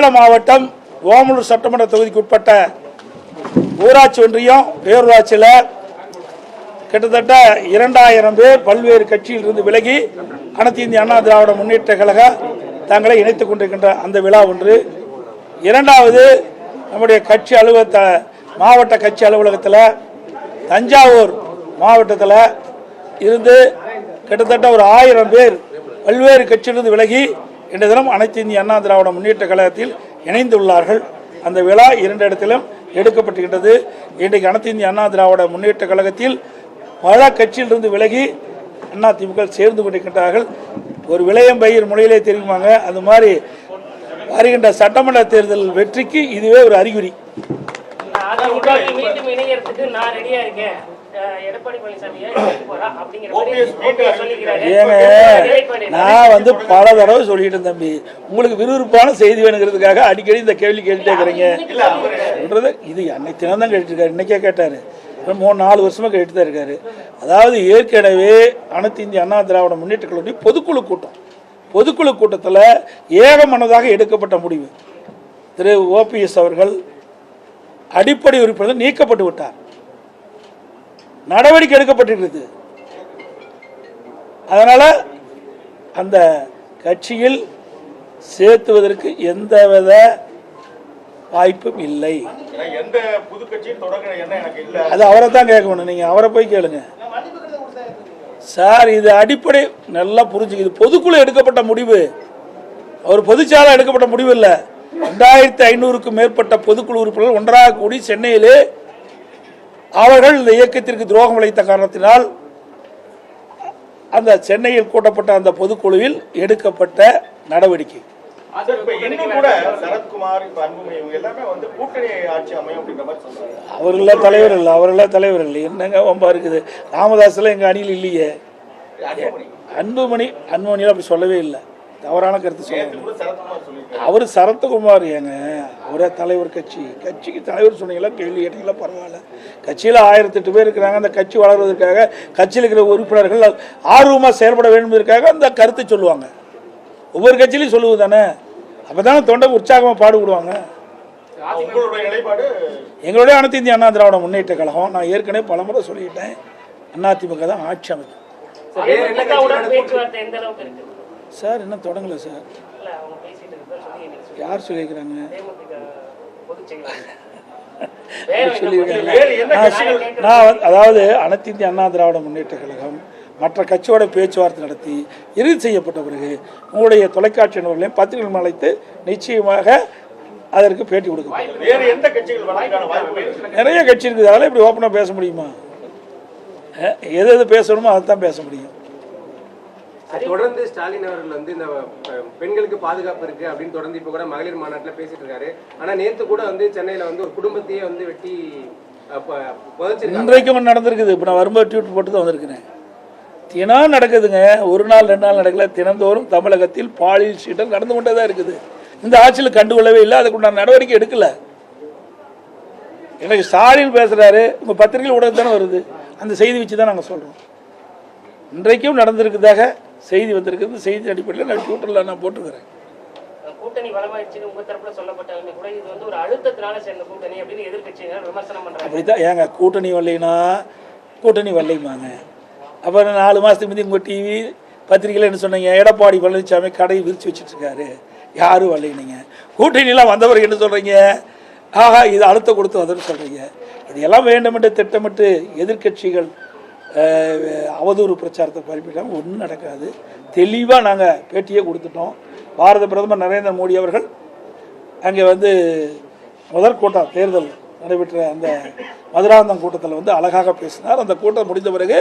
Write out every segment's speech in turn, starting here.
சேலம் மாவட்டம் ஓமலூர் சட்டமன்ற தொகுதிக்கு உட்பட்ட ஊராட்சி ஒன்றியம் பேரூராட்சியில் கிட்டத்தட்ட 2000 பேர் பல்வேறு கட்சியில் இருந்து விலகி அனைத்து இந்திய அண்ணா திராவிட முன்னேற்ற கழக தங்களை இணைத்துக் கொண்டிருக்கின்ற அந்த விழா ஒன்று. இரண்டாவது, நம்முடைய கட்சி மாவட்ட கட்சி அலுவலகத்தில் தஞ்சாவூர் மாவட்டத்தில் இருந்து கிட்டத்தட்ட ஒரு 1000 பேர் பல்வேறு கட்சியிலிருந்து விலகி இன்றைய தினம் அனைத்து இந்திய அண்ணா திராவிட முன்னேற்ற கழகத்தில் இணைந்துள்ளார்கள். அந்த விழா 2 இடத்திலும் எடுக்கப்பட்டிருக்கிறது. இன்றைக்கு அனைத்து இந்திய அண்ணா திராவிட முன்னேற்ற கழகத்தில் பல கட்சியிலிருந்து விலகி அண்ணா திமுக சேர்ந்து கொண்டிருக்கின்றார்கள். ஒரு விளையம் பயிர் முறையிலே தெரியுமாங்க, அது மாதிரி வருகின்ற சட்டமன்ற தேர்தல் வெற்றிக்கு இதுவே ஒரு அறிகுறி. நான் பல தடவை சொல்லிட்டு தம்பி, உங்களுக்கு விறுவிறுப்பான செய்தி வேணுங்கிறதுக்காக அடிக்கடி இந்த கேள்வி கேட்டுட்டே இருக்கிறீங்க. இது அன்னைக்கு தினம் தான் கேட்டுருக்காரு, இன்னைக்கே கேட்டாரு, 3-4 வருஷமா கேட்டு தான் இருக்காரு. அதாவது ஏற்கனவே அனைத்து இந்திய அண்ணா திராவிட முன்னேற்ற கழகத்தின் பொதுக்குழு கூட்டத்தில் ஏகமனதாக எடுக்கப்பட்ட முடிவு, திரு OPS அவர்கள் அடிப்படை உறுப்பினர் நீக்கப்பட்டு விட்டார். நடவடிக்கை எடுக்கப்பட்டிருக்கிறது. அதனால அந்த கட்சியில் சேர்த்துவதற்கு எந்தவித வாய்ப்பும் இல்லை. அது அவரை தான் கேட்கணும், நீங்க அவரை போய் கேளுங்க சார். இது அடிப்படை நல்லா புரிஞ்சுக்குது. பொதுக்குழு எடுக்கப்பட்ட முடிவு, ஒரு பொதுச்சாலை எடுக்கப்பட்ட முடிவு இல்லை. 2500க்கும் மேற்பட்ட பொதுக்குழு உறுப்பினர்கள் ஒன்றாக கூடி சென்னையிலே அவர்கள் இந்த இயக்கத்திற்கு துரோகம் விளைத்த காரணத்தினால் அந்த சென்னையில் கூட்டப்பட்ட அந்த பொதுக்குழுவில் எடுக்கப்பட்ட நடவடிக்கை. அவர்கள தலைவர்கள் என்னங்க வம்பா இருக்குது. ராமதாஸ்ல எங்க அணியில் இல்லையே, அன்புமணியில் அப்படி சொல்லவே இல்லை, தவறான கருத்து சொல்ல. அவரு சரத்குமார் ஏங்க, அவரே தலைவர், கட்சிக்கு தலைவர் சொன்னீங்களா, கேள்வி கேட்டீங்களா, பரவாயில்ல. கட்சியில் 1008 பேர் இருக்கிறாங்க. அந்த கட்சி வளர்வதற்காக கட்சியில் இருக்கிற உறுப்பினர்கள் ஆர்வமாக செயல்பட வேண்டும் அந்த கருத்தை சொல்லுவாங்க. ஒவ்வொரு கட்சியிலையும் சொல்லுவது தானே, அப்பதானே தொண்டை உற்சாகமாக பாடுபடுவாங்க. எங்களுடைய அனைத்து இந்திய அண்ணா திராவிட முன்னேற்ற கழகம், நான் ஏற்கனவே பலமுறை சொல்லிட்டேன், அதிமுக தான் ஆட்சி அமைக்கும் சார். இன்னும் தொடங்கல சார். யார் சொல்லியிருக்கிறாங்க? அதாவது அனைத்து இந்திய அண்ணா திராவிட முன்னேற்ற கழகம் மற்ற கட்சியோட பேச்சுவார்த்தை நடத்தி இறுதி செய்யப்பட்ட பிறகு உங்களுடைய தொலைக்காட்சி நபர்களையும் பத்திரிகைகள் அழைத்து நிச்சயமாக அதற்கு பேட்டி கொடுக்க. நிறைய கட்சி இருக்குது, அதெல்லாம் இப்படி ஓப்பனாக பேச முடியுமா? எது பேசணுமோ அதை தான் பேச முடியும். தொடர்ந்து ஸ்டாலின் அவர்கள் இந்த பெண்களுக்கு பாதுகாப்பு இருக்கு அப்படின்னு தொடர்ந்து இப்ப கூட மகளிர் மாநாட்டில் பேசிட்டு இருக்காரு. ஆனா நேத்து கூட சென்னையில ஒரு குடும்பத்தையே வெட்டி இன்றைக்கும் நடந்திருக்குது. இப்ப நான் வரும்போது ட்வீட் போட்டு தான் வந்திருக்கிறேன். தினம் நடக்குதுங்க, 1 நாள் 2 நாள் நடக்கல. தினந்தோறும் தமிழகத்தில் பாலியல் சீட்டல் நடந்து கொண்டே தான் இருக்குது. இந்த ஆட்சியில் கண்டுகொள்ளவே இல்லை, அதுக்குண்டான நடவடிக்கை எடுக்கல. எனக்கு ஸ்டாலின் பேசுறாரு, உங்க பத்திரிகை ஊடகம் தானே வருது, அந்த செய்தி வச்சு தான் நாங்கள் சொல்றோம். இன்றைக்கும் நடந்திருக்குதாக செய்தி வந்திருக்குது. செய்தி அடிப்படையில் நான் ட்விட்டர்ல நான் போட்டுக்கிறேன். கூட்டணி பலமாயிடுச்சு உங்க தரப்புல சொல்லப்பட்டாலுமே கூட இது ஒரு அழுத்தத்தினால சேர்ந்த கூட்டணி அப்படின்னு எதிர்க்கட்சியினர் விமர்சனம் பண்றாங்க. அப்படிதான் ஏங்க, கூட்டணி வரலைன்னா கூட்டணி வரலைமாங்க. அப்புறம் 4 மாசத்துக்கு முந்தைய உங்க டிவி பத்திரிகையில் என்ன சொன்னீங்க, எடப்பாடி பழனிசாமி கடையை விரிச்சு வச்சுட்டு இருக்காரு, யாரும் வரலைங்க. கூட்டணியெல்லாம் வந்தவர்கள் என்ன சொல்றீங்க, ஆஹா இது அழுத்தம் கொடுத்து வந்ததுன்னு சொல்றீங்க. இதெல்லாம் வேண்டுமென்று திட்டமிட்டு எதிர்கட்சிகள் அவதூறு பிரச்சாரத்தை பரப்பிட்டாங்க. ஒன்றும் நடக்காது. தெளிவாக நாங்கள் பேட்டியே கொடுத்துட்டோம். பாரத பிரதமர் நரேந்திர மோடி அவர்கள் அங்கே முதல் கூட்டம் தேர்தல் நடைபெற்ற அந்த மதுராந்தகம் கூட்டத்தில் அழகாக பேசினார். அந்த கூட்டம் முடிந்த பிறகு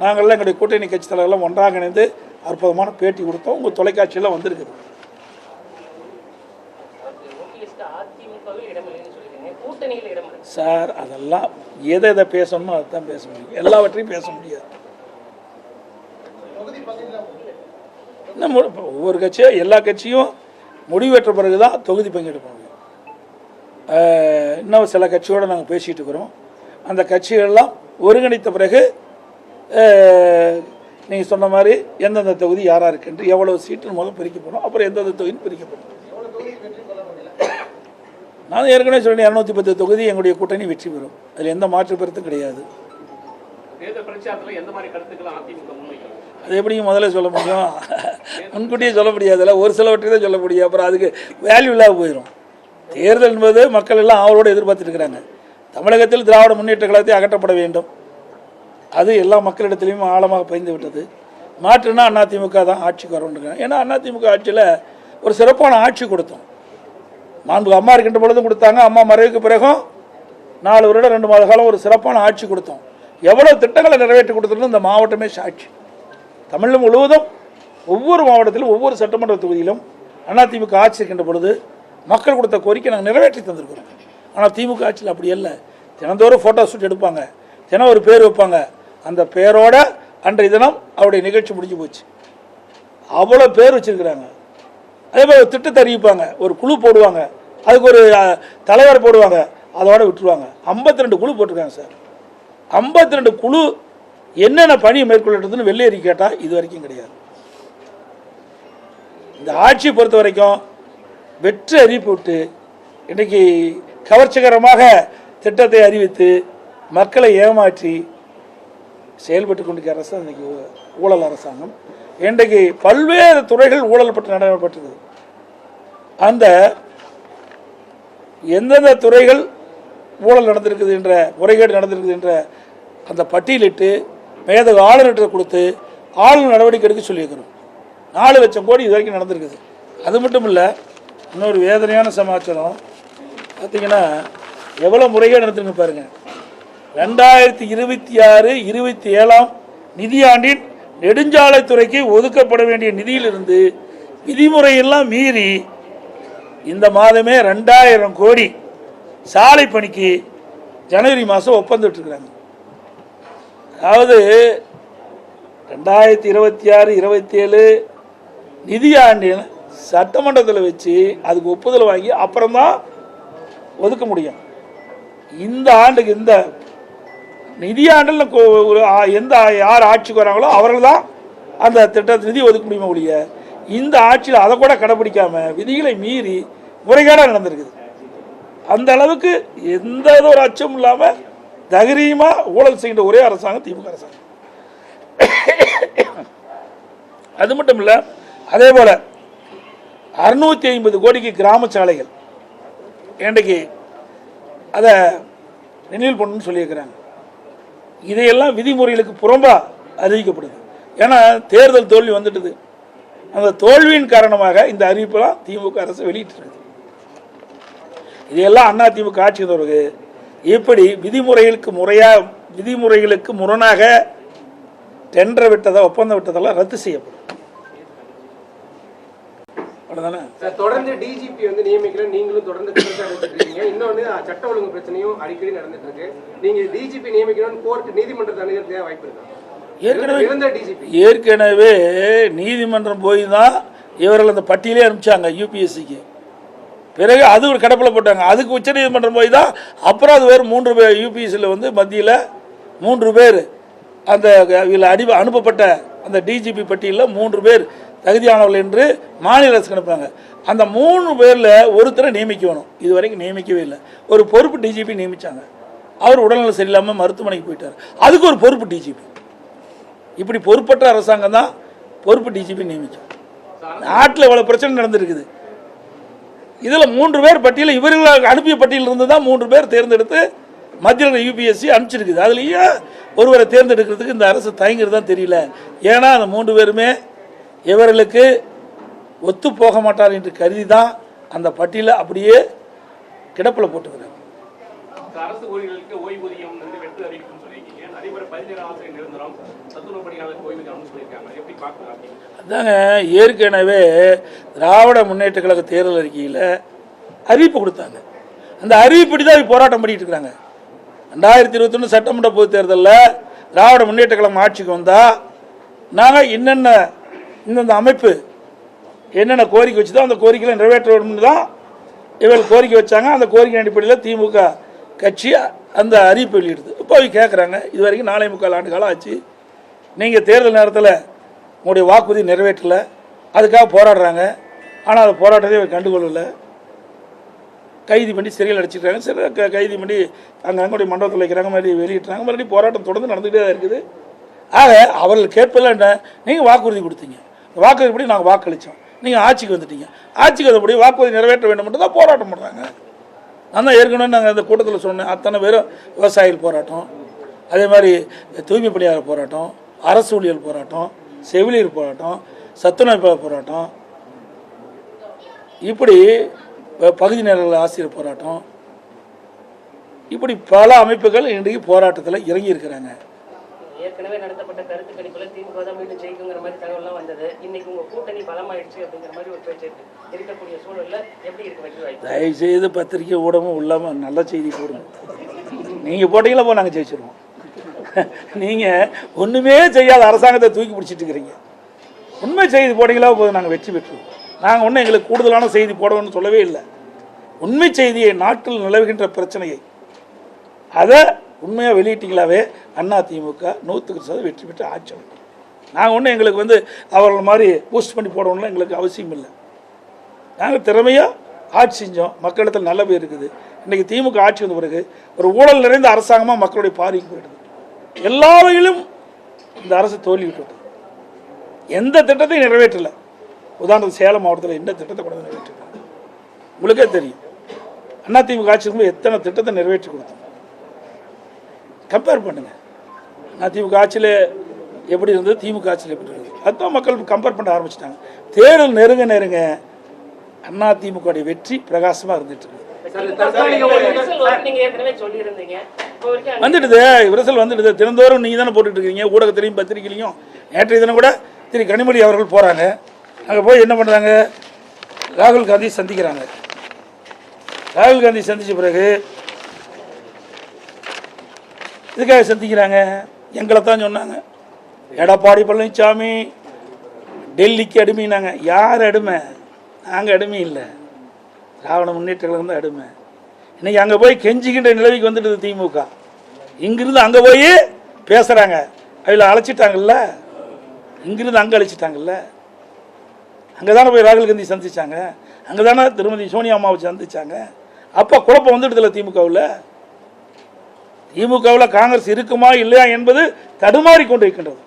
நாங்கள்லாம் எங்களுடைய கூட்டணி கட்சி தலைவர்கள்லாம் ஒன்றாக இணைந்து அற்புதமான பேட்டி கொடுத்தோம். உங்கள் தொலைக்காட்சியெல்லாம் வந்திருக்குது. சார் அதெல்லாம் எதை பேசணுமோ அதுதான் பேச முடியும், எல்லாவற்றையும் பேச முடியாது. ஒவ்வொரு கட்சியும் எல்லா கட்சியும் முடிவெற்ற பிறகுதான் தொகுதி பங்கெடுப்பாங்க. இன்னும் சில கட்சியோடு நாங்கள் பேசிகிட்டு இருக்கிறோம். அந்த கட்சிகள்லாம் ஒருங்கிணைத்த பிறகு நீங்கள் சொன்ன மாதிரி எந்தெந்த தொகுதி யாராக இருக்குன்று எவ்வளோ சீட்டு முதல் பிரிக்கப்படும், அப்புறம் எந்தெந்த தொகுதின்னு பிரிக்கப்படும். நான் ஏற்கனவே சொன்னேன் 210 தொகுதி எங்களுடைய கூட்டணி வெற்றி பெறும். அதில் எந்த மாற்று கருத்தும் கிடையாது. அது எப்படி முதல்ல சொல்ல முடியும்? முன்கூட்டியே சொல்ல முடியாதுல்ல. ஒரு சிலவற்றை தான் சொல்ல முடியும். அப்புறம் அதுக்கு வேல்யூ இல்லாமல் போயிடும். தேர்தல் என்பது மக்கள் எல்லாம் அவரோடு எதிர்பார்த்துட்டு இருக்கிறாங்க. தமிழகத்தில் திராவிட முன்னேற்ற கழகத்தை அகற்றப்பட வேண்டும். அது எல்லா மக்களிடத்திலையும் ஆழமாக பயந்து விட்டது. மாற்றுனா அதிமுக தான் ஆட்சிக்கு வரணுங்க. ஏன்னா அதிமுக ஆட்சியில் ஒரு சிறப்பான ஆட்சி கொடுத்தோம். மாண்பு அம்மா இருக்கின்ற பொழுதும் கொடுத்தாங்க. அம்மா மறைவுக்கு பிறகும் 4 வருடம் 2 மாத காலம் ஒரு சிறப்பான ஆட்சி கொடுத்தோம். எவ்வளோ திட்டங்களை நிறைவேற்றி கொடுத்துருந்தோம் இந்த மாவட்டமே சாட்சி. தமிழகம் முழுவதும் ஒவ்வொரு மாவட்டத்திலும் ஒவ்வொரு சட்டமன்ற தொகுதியிலும் அதிமுக ஆட்சி இருக்கின்ற பொழுது மக்கள் கொடுத்த கோரிக்கை நாங்கள் நிறைவேற்றி தந்திருக்கிறோம். ஆனால் திமுக ஆட்சியில் அப்படி இல்லை. தினந்தோறும் ஃபோட்டோ ஷூட் எடுப்பாங்க, தினம் ஒரு பேர் வைப்பாங்க. அந்த பேரோட அன்றைய தினம் அவருடைய நிகழ்ச்சி முடிஞ்சு போச்சு. அவ்வளோ பேர் வச்சிருக்கிறாங்க. அதே மாதிரி திட்டத்தை அறிவிப்பாங்க, ஒரு குழு போடுவாங்க, அதுக்கு ஒரு தலைவர் போடுவாங்க, அதோட விட்டுருவாங்க. 52 குழு போட்டிருக்காங்க சார். 52 குழு என்னென்ன பணியை மேற்கொள்ளட்டுன்னு வெள்ளேறி கேட்டால் இது வரைக்கும் கிடையாது. இந்த ஆட்சியை பொறுத்த வரைக்கும் வெற்றி அறிவிப்பு விட்டு இன்றைக்கி கவர்ச்சிகரமாக திட்டத்தை அறிவித்து மக்களை ஏமாற்றி செயல்பட்டு கொண்டிருக்கிற அரசாங்கம் இன்றைக்கி ஊழல் அரசாங்கம். இன்றைக்கு பல்வேறு துறைகள் ஊழல் பற்றி நடைபெற்றிருக்குது. அந்த எந்தெந்த துறைகள் ஊழல் நடந்திருக்குது என்ற முறைகேடு நடந்திருக்குது என்ற அந்த பட்டியலிட்டு மேதகு ஆளுநர்கிட்ட கொடுத்து ஆளுநர் நடவடிக்கை எடுக்க சொல்லியிருக்கிறோம். 4 லட்சம் கோடி இது வரைக்கும் நடந்திருக்குது. அது மட்டும் இல்லை, இன்னொரு வேதனையான சமாச்சாரம் பார்த்தீங்கன்னா எவ்வளோ முறைகேடு நடந்திருக்கு பாருங்கள். 2026-27 நிதியாண்டின் நெடுஞ்சாலைத்துறைக்கு ஒதுக்கப்பட வேண்டிய நிதியிலிருந்து விதிமுறையெல்லாம் மீறி இந்த மாதமே 2000 கோடி சாலை பணிக்கு ஜனவரி மாதம் ஒப்பந்தம் விட்டுருக்குறாங்க. அதாவது 2026-27 நிதியாண்டின் சட்டமன்றத்தில் வச்சு அதுக்கு ஒப்புதல் வாங்கி அப்புறம்தான் ஒதுக்க முடியும். இந்த ஆண்டுக்கு இந்த நிதியாண்டில் எந்த யார் ஆட்சிக்கு வராங்களோ அவர்கள் தான் அந்த திட்டத்தை நிதி ஒதுக்க முடியுமா ஒழிய இந்த ஆட்சியில் அதை கூட கடைபிடிக்காம விதிகளை மீறி முறைகேடாக நடந்திருக்குது. அந்த அளவுக்கு எந்த ஒரு அச்சமும் இல்லாமல் தைரியமாக ஊழல் செய்கின்ற ஒரே அரசாங்கம் திமுக அரசாங்கம். அது மட்டும் இல்லை, அதே போல் 650 கோடிக்கு கிராம சாலைகள் இன்றைக்கு அதை ரினியூல் பண்ணணும்னு சொல்லியிருக்கிறாங்க. இதையெல்லாம் விதிமுறைகளுக்கு புறம்பா அறிவிக்கப்படுது. ஏன்னா தேர்தல் தோல்வி வந்துட்டுது. அந்த தோல்வியின் காரணமாக இந்த அறிவிப்பெல்லாம் திமுக அரசு வெளியிட்டிருக்குது. இதையெல்லாம் அதிமுக ஆட்சி பிறகு எப்படி விதிமுறைகளுக்கு முரணாக டெண்டர் விட்டதை ஒப்பந்தம் விட்டதெல்லாம் ரத்து செய்யப்படும். தொடர்ந்து டிஜிபி வந்து நியமிக்கிற நீங்களும் தொடர்ந்து இருக்கீங்க. இன்னொன்று சட்ட ஒழுங்கு பிரச்சனையும் அடிக்கடி நடந்துட்டு இருக்கு. நீங்க டிஜிபி நியமிக்கணும்னு கோர்ட் நீதிமன்றத்தை அணுகிறதுக்கு வாய்ப்பு இருக்கா? ஏற்கனவே நீதிமன்றம் போய் தான் இவர்கள் அந்த பட்டியலே அனுப்பிச்சாங்க யூபிஎஸ்சிக்கு. பிறகு அது ஒரு கடப்பில் போட்டாங்க. அதுக்கு உச்ச நீதிமன்றம் போய் தான் அப்புறம் அது வேறு 3 பேர் யூபிஎஸ்சியில் வந்து மத்தியில் 3 பேர் அந்த அனுப்பப்பட்ட அந்த டிஜிபி பட்டியலில் 3 பேர் தகுதியானவர்கள் என்று மாநில அரசுக்கு அனுப்புறாங்க. அந்த 3 பேரில் ஒருத்தரை நியமிக்க வேணும். இது வரைக்கும் நியமிக்கவே இல்லை. ஒரு பொறுப்பு டிஜிபி நியமித்தாங்க. அவர் உடல்நலம் சரியில்லாமல் மருத்துவமனைக்கு போயிட்டார். அதுக்கு ஒரு பொறுப்பு டிஜிபி. இப்படி பொறுப்பற்ற அரசாங்கம் தான் பொறுப்பு டிஜிபி நியமிக்கும். நாட்டில் இவ்வளோ பிரச்சனை நடந்திருக்குது. இதில் 3 பேர் பட்டியலில் இவர்கள் அனுப்பிய பட்டியலில் இருந்து தான் 3 பேர் தேர்ந்தெடுத்து மத்தியில் யூபிஎஸ்சி அனுப்பிச்சிருக்குது. அதுலேயே ஒருவரை தேர்ந்தெடுக்கிறதுக்கு இந்த அரசு தயங்குறது தான் தெரியல. ஏன்னா அந்த 3 பேருமே இவர்களுக்கு ஒத்து போக மாட்டார் என்று கருதி தான் அந்த பட்டியலை அப்படியே கிடப்பில் போட்டுக்கிறாங்க. அரசு ஊழியர்களுக்கு ஓய்வூதியம் வெற்றி அறிவிக்கும் சொல்லியிருக்கீங்க. அதே மாதிரி 17 ஆசிரியர் நிரந்தரம் சத்துணவு பணியாளருக்கு ஓய்வூதியம் சொல்லியிருக்காங்க. எப்படி பார்க்கலாம்? அதாங்க ஏற்கனவே திராவிட முன்னேற்ற கழக தேர்தல் அறிக்கையில் அறிவிப்பு கொடுத்தாங்க. அந்த அறிவிப்படி தான் போராட்டம் பண்ணிட்டு இருக்கிறாங்க. 2021 சட்டமன்ற பொது தேர்தலில் திராவிட முன்னேற்ற கழகம் ஆட்சிக்கு வந்தால் நாங்கள் இந்தந்த அமைப்பு என்னென்ன கோரிக்கை வச்சுதோ அந்த கோரிக்கைகளை நிறைவேற்ற வேணும்னு தான் இவர்கள் கோரிக்கை வச்சாங்க. அந்த கோரிக்கை அடிப்படையில் திமுக கட்சி அந்த அறிவிப்பு வெளியிடுது. இப்போ அவங்க கேட்குறாங்க, இது வரைக்கும் 4.25 ஆண்டு காலம் ஆச்சு, நீங்கள் தேர்தல் நேரத்தில் உங்களுடைய வாக்குறுதி நிறைவேற்றலை, அதுக்காக போராடுறாங்க. ஆனால் அதை போராட்டத்தை கண்டுகொள்ளலை. கைது பண்ணி சிறையில் அடிச்சிருக்காங்க. சிறை கைது பண்ணி அங்கங்கே மண்டபத்தில் வைக்கிறாங்க, மாதிரி வெளியிட்டுறாங்க. மறுபடியும் போராட்டம் தொடர்ந்து நடந்துகிட்டே தான் இருக்குது. ஆக அவர்கள் கேட்பதில் என்ன, நீங்கள் வாக்குறுதி கொடுத்தீங்க, வாக்குறுதிப்படி நாங்கள் வாக்களித்தோம், நீங்கள் ஆட்சிக்கு வந்துட்டீங்க, ஆட்சிக்கு வந்தபடி வாக்குறுதி நிறைவேற்ற வேண்டும் என்று தான் போராட்டம் பண்ணுறாங்க. நான் தான் ஏற்கனவே நாங்கள் அந்த கூட்டத்தில் சொன்னேன், அத்தனை பேரும் விவசாயிகள் போராட்டம், அதே மாதிரி தூய்மை பணியாளர் போராட்டம், அரசு ஊழியர் போராட்டம், செவிலியர் போராட்டம், சத்துணவு போராட்டம், இப்படி பகுதி நேர ஆசிரியர் போராட்டம், இப்படி பல அமைப்புகள் இன்றைக்கு போராட்டத்தில் இறங்கி இருக்கிறாங்க. ஏற்கனவே நடத்தப்பட்ட கருத்து கணிப்புல திமுக தான் மீண்டும் ஜெயிக்குங்கிற மாதிரி தகவல்லாம் வந்தது. இன்னைக்கு உங்க கூட்டணி பலமாயிடுச்சு அப்படிங்கிற மாதிரி ஒரு பேச்சு இருக்கக்கூடிய சூழல்ல எப்படி இருக்கு வெற்றி வாய்ப்பு? தயவு செய்து பத்திரிகை ஊடகம் இல்லாமல் நல்ல செய்தி போடுங்க. நீங்கள் போட்டீங்களா போ, நாங்கள் ஜெயிச்சிருவோம். நீங்கள் ஒன்றுமே செய்யாத அரசாங்கத்தை தூக்கி பிடிச்சிட்டு இருக்கிறீங்க. உண்மை செய்தி போட்டீங்களா போதும், நாங்கள் வெற்றி பெற்றுவோம். நாங்கள் ஒன்றும் எங்களுக்கு கூடுதலான செய்தி போடணும்னு சொல்லவே இல்லை. உண்மை செய்தியை, நாட்டில் நிலவுகின்ற பிரச்சனையை அதை உண்மையாக வெளியிட்டீங்களாவே அதிமுக 100% வெற்றி பெற்று ஆட்சி. நாங்கள் ஒன்றும் எங்களுக்கு அவர்கள் மாதிரி பூஸ்ட் பண்ணி போடணும்லாம் எங்களுக்கு அவசியம் இல்லை. நாங்கள் திறமையாக ஆட்சி செஞ்சோம், மக்களிடத்தில் நல்ல பேர் இருக்குது. இன்றைக்கி திமுக ஆட்சி வந்த பிறகு ஒரு ஊழல் நிறைந்த அரசாங்கமாக மக்களுடைய பாதிக்கு போயிடுது. எல்லா வகையிலும் இந்த அரசு தோல்வி விட்டுவிட்டது. எந்த திட்டத்தையும் நிறைவேற்றலை. உதாரணத்துக்கு சேலம் மாவட்டத்தில் எந்த திட்டத்தை கூட நிறைவேற்றிருக்காங்க உங்களுக்கே தெரியும். அதிமுக ஆட்சி இருக்கும்போது எத்தனை திட்டத்தை நிறைவேற்றி கொடுத்தோம், கம்பேர் பண்ணுங்க. அதிமுக ஆட்சியில் எப்படி இருந்தது, திமுக ஆட்சியில் எப்படி இருந்தது, அதுதான் மக்கள் கம்பேர் பண்ண ஆரம்பிச்சிட்டாங்க. தேர்தல் நெருங்க நெருங்க அதிமுக வெற்றி பிரகாசமாக இருந்துட்டு இருக்கு. வந்துடுது, விரசல் வந்துடுது. தினந்தோறும் நீங்கள் தானே போட்டுட்டு இருக்கீங்க, ஊடகத்திலையும் பத்திரிகையிலையும். நேற்றைய தினம் கூட திரு கனிமொழி அவர்கள் போகிறாங்க, அங்கே போய் என்ன பண்ணுறாங்க, ராகுல் காந்தி சந்திக்கிறாங்க. ராகுல் காந்தி சந்தித்த பிறகு இதுக்காக சந்திக்கிறாங்க, எங்களை தான் சொன்னாங்க, எடப்பாடி பழனிசாமி டெல்லிக்கு அடிமைனாங்க. யார் அடிமை? நாங்கள் அடிமை இல்லை, திராவிட முன்னேற்ற கழகம் தான் அடிமை. இன்னைக்கு அங்கே போய் கெஞ்சிக்கின்ற நிலவிக்கு வந்துடுது திமுக. இங்கிருந்து அங்கே போய் பேசுகிறாங்க, அதில் அழைச்சிட்டாங்கல்ல, இங்கிருந்து அங்கே அழைச்சிட்டாங்கல்ல. அங்கே தானே போய் ராகுல் காந்தி சந்திச்சாங்க, அங்கே தானே திருமதி சோனியா அம்மாவை சந்திச்சாங்க. அப்போ குழப்பம் வந்துடுதில்ல திமுகவில். திமுகவில் காங்கிரஸ் இருக்குமா இல்லையா என்பது தடுமாறி கொண்டு இருக்கின்றது.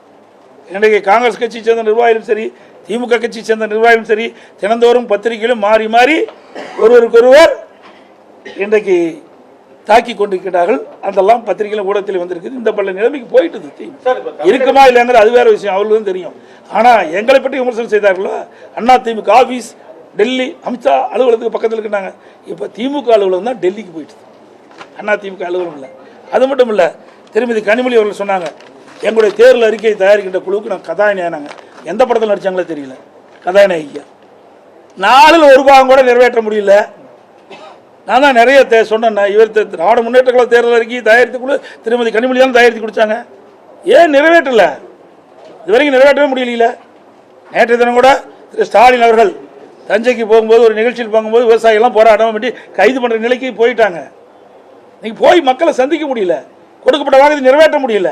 இன்றைக்கு காங்கிரஸ் கட்சியை சேர்ந்த நிர்வாகிகளும் சரி, திமுக கட்சியை சேர்ந்த நிர்வாகிகளும் சரி, தினந்தோறும் பத்திரிகையிலும் மாறி மாறி ஒருவருக்கொருவர் இன்றைக்கு தாக்கி கொண்டிருக்கிறார்கள். அதெல்லாம் பத்திரிகையிலும் ஊடகத்தில் வந்திருக்குது. இந்த பல நிலைமைக்கு போயிட்டு இருக்குமா இல்லைங்கிற அது வேற விஷயம், அவர்களுக்கும் தெரியும். ஆனால் எங்களை பற்றி விமர்சனம் செய்தார்களோ, அதிமுக ஆஃபீஸ் டெல்லி அமித்ஷா அலுவலகத்துக்கு பக்கத்தில் இருக்கிறாங்க. இப்போ திமுக அலுவலகம் தான் டெல்லிக்கு போயிடுது, அதிமுக அலுவலகம் இல்லை. அது மட்டும் இல்லை, திருமதி கனிமொழி அவர்கள் சொன்னாங்க, எங்களுடைய தேர்தல் அறிக்கையை தயாரிக்கின்ற குழுவுக்கு நான் கதாநாயகனாங்க. எந்த படத்தில் நடித்தாங்களே தெரியல, கதாநாயகியா. 4 ஒரு பாகம் கூட நிறைவேற்ற முடியல. நான் தான் நிறைய சொன்னேன், இவர் திராவிட முன்னேற்ற கழக தேர்தல் அறிக்கையை தயாரித்த குழு திருமதி கனிமொழி தான் தயாரித்து கொடுத்தாங்க. ஏன் நிறைவேற்றல? இதுவரைக்கும் நிறைவேற்றவே முடியல. நேற்றைய தினம் கூட திரு ஸ்டாலின் அவர்கள் தஞ்சைக்கு போகும்போது ஒரு நிகழ்ச்சியில் போகும்போது விவசாயிகள்லாம் போராட்டம் பண்ணி கைது பண்ணுற நிலைக்கு போயிட்டாங்க. நீங்கள் போய் மக்களை சந்திக்க முடியல, கொடுக்கப்பட்ட வாக்குறுதி நிறைவேற்ற முடியல.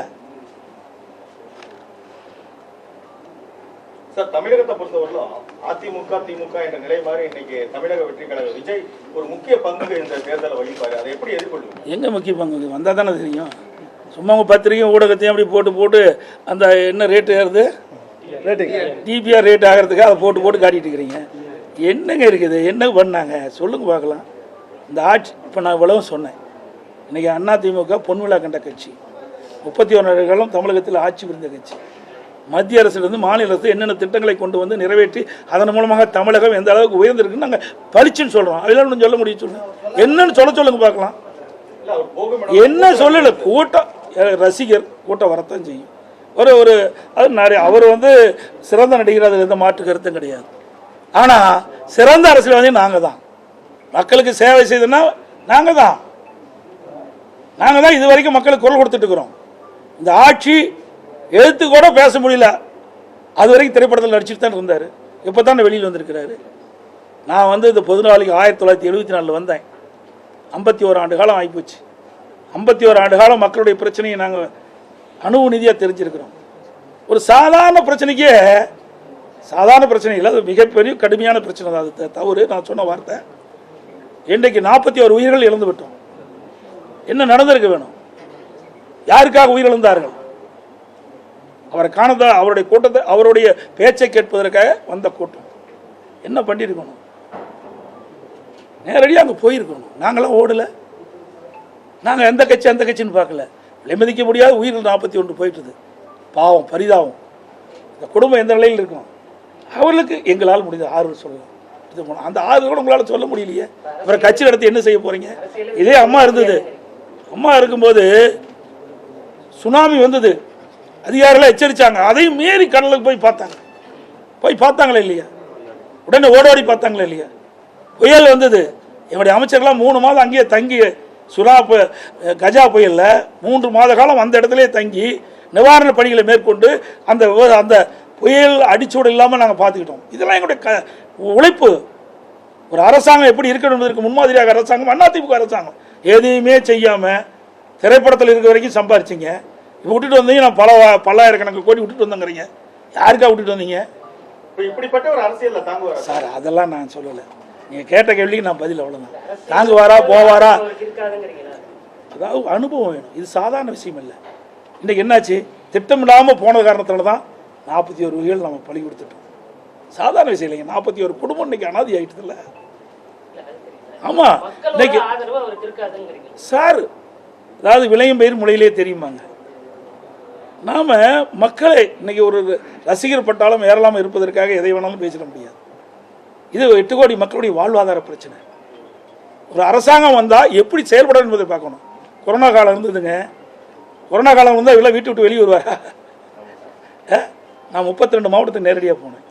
சார், தமிழகத்தை பொறுத்தவரையிலும் அதிமுக திமுக என்ற நிலை மாதிரி இன்னைக்கு தமிழக வெற்றி கழக விஜய் ஒரு முக்கிய பங்கு இந்த தேர்தலை வகிப்பாரு. அதை எப்படி எதிர்கொள்ளுங்க? எங்க முக்கிய பங்கு வந்தால் தானே தெரியும். சும்மா உங்கள் பத்திரிகையும் ஊடகத்தையும் அப்படி போட்டு அந்த என்ன ரேட்டு ஏறுது, டிபிஆர் ரேட் ஆகிறதுக்கு அதை போட்டு காட்டிட்டு இருக்கிறீங்க. என்னங்க இருக்குது, என்ன பண்ணாங்க சொல்லுங்க பார்க்கலாம். இந்த ஆட்சி இப்போ நான் இவ்வளவும் சொன்னேன். இன்றைக்கி அதிமுக பொன்விழா கண்ட கட்சி, 31 ஆண்டுகளும் தமிழகத்தில் ஆட்சி புரிந்த கட்சி. மத்திய அரசிலிருந்து மாநில அரசு என்னென்ன திட்டங்களை கொண்டு வந்து நிறைவேற்றி அதன் மூலமாக தமிழகம் எந்த அளவுக்கு உயர்ந்திருக்குன்னு நாங்கள் பளிச்சுன்னு சொல்கிறோம். அதெல்லாம் ஒன்றும் சொல்ல முடியும், சொல்லுங்க என்னன்னு சொல்லுங்க பார்க்கலாம். என்ன சொல்லலை, கூட்டம் ரசிகர் கூட்டம் வரத்தான் செய்யும். ஒரு அது நிறைய அவர் சிறந்த நடிகர், அதில் எந்த மாற்று கருத்தும் கிடையாது. ஆனால் சிறந்த அரசியல்வாதி நாங்கள் தான். மக்களுக்கு சேவை செய்தோன்னா நாங்கள் தான் இது வரைக்கும் மக்களுக்கு குரல் கொடுத்துட்டு இருக்கிறோம். இந்த ஆட்சி எழுத்து கூட பேச முடியல, அது வரைக்கும் திரைப்படத்தில் நடிச்சுட்டு தான் இருந்தார். இப்போ தான் வெளியில் வந்திருக்கிறாரு. நான் இந்த பொது நாளைக்கு 1974 வந்தேன். 51 ஆண்டு காலம் ஆகிப்போச்சு. 51 ஆண்டு காலம் மக்களுடைய பிரச்சனையை நாங்கள் அணுவு நிதியாக தெரிஞ்சிருக்கிறோம். ஒரு சாதாரண பிரச்சனைக்கே, சாதாரண பிரச்சனை இல்லை, அது மிகப்பெரிய கடுமையான பிரச்சனை தான். அது தவறு, நான் சொன்ன வார்த்தை. இன்றைக்கு 41 உயிர்கள் இழந்து விட்டோம். என்ன நடந்திருக்க வேணும்? யாருக்காக உயிரிழந்தார்கள்? அவரை காணதா, அவருடைய கூட்டத்தை, அவருடைய பேச்சை கேட்பதற்காக வந்த கூட்டம். என்ன பண்ணியிருக்கணும்? நேரடியாக அங்கே போயிருக்கணும். நாங்களாம் ஓடலை. நாங்கள் எந்த கட்சி அந்த கட்சின்னு பார்க்கல. விலை மதிக்க முடியாத உயிர்கள் 41 போயிட்டுது. பாவம், பரிதாபம். இந்த குடும்பம் எந்த நிலையில் இருக்கும்? அவர்களுக்கு எங்களால் முடிந்த ஆறுதல் சொல்லலாம். அந்த ஆறுதல் கூட உங்களால் சொல்ல முடியலையே. அப்புறம் கட்சி நடத்தி என்ன செய்ய போறீங்க? இதே அம்மா இருந்தது. அம்மா இருக்கும்போது சுனாமி வந்தது, அதிகாரிகள் எச்சரிச்சாங்க. அதையும் மீறி கடலுக்கு போய் பார்த்தாங்களே இல்லையா? உடனே ஓடோடி பார்த்தாங்களே இல்லையா? புயல் வந்தது, என்னுடைய அமைச்சர்கள்லாம் 3 மாதம் அங்கேயே தங்கி, கஜா புயல்ல 3 மாத காலம் அந்த இடத்துல தங்கி நிவாரண பணிகளை மேற்கொண்டு அந்த புயல் அடிச்சூடு இல்லாமல் நாங்கள் பார்த்துக்கிட்டோம். இதெல்லாம் எங்களுடைய உழைப்பு. ஒரு அரசாங்கம் எப்படி இருக்கணும் என்பதற்கு முன்மாதிரியாக அரசாங்கம் அதிமுக அரசாங்கம். எதையுமே செய்யாமல் திரைப்படத்தில் இருக்கிற வரைக்கும் சம்பாரிச்சிங்க. இப்போ விட்டுட்டு வந்தீங்க, நான் பல்லாயிரக்கணக்கு கோடி விட்டுட்டு வந்தேங்கிறீங்க. யாருக்கா விட்டுட்டு வந்தீங்க? இப்படிப்பட்ட ஒரு அரசியல்ல தாங்குவாரா? சார், அதெல்லாம் நான் சொல்லலை. நீங்கள் கேட்ட கேள்விக்கு நான் பதில் அவ்வளோதான். தாங்குவாரா போவாரா? அதாவது அனுபவம் வேணும். இது சாதாரண விஷயம் இல்லை. இன்றைக்கி என்னாச்சு? திட்டமிடாமல் போன காரணத்தால் தான் 41 உயிர்கள் நம்ம பலி கொடுத்துட்டோம். சாதாரண விஷயம் இல்லைங்க. 41 குடும்பம் இன்னைக்கு அனாதி ஆகிட்டது இல்லை. ஆமாம், இன்னைக்கு சார், அதாவது விளையும் பயிர் முளையிலே தெரியுமாங்க. நாம் மக்களை இன்னைக்கு ஒரு ரசிகர் பட்டாலும் ஏறலாமல் இருப்பதற்காக எதை வேணாலும் பேசிட முடியாது. இது 8 கோடி மக்களுடைய வாழ்வாதார பிரச்சனை. ஒரு அரசாங்கம் வந்தால் எப்படி செயல்படும் என்பதை பார்க்கணும். கொரோனா காலம் இருந்ததுங்க. கொரோனா காலம் வந்தால் இவ்வளோ வீட்டு விட்டு வெளியே வருவாரா? நான் 32 மாவட்டத்துக்கு நேரடியாக போனேன்.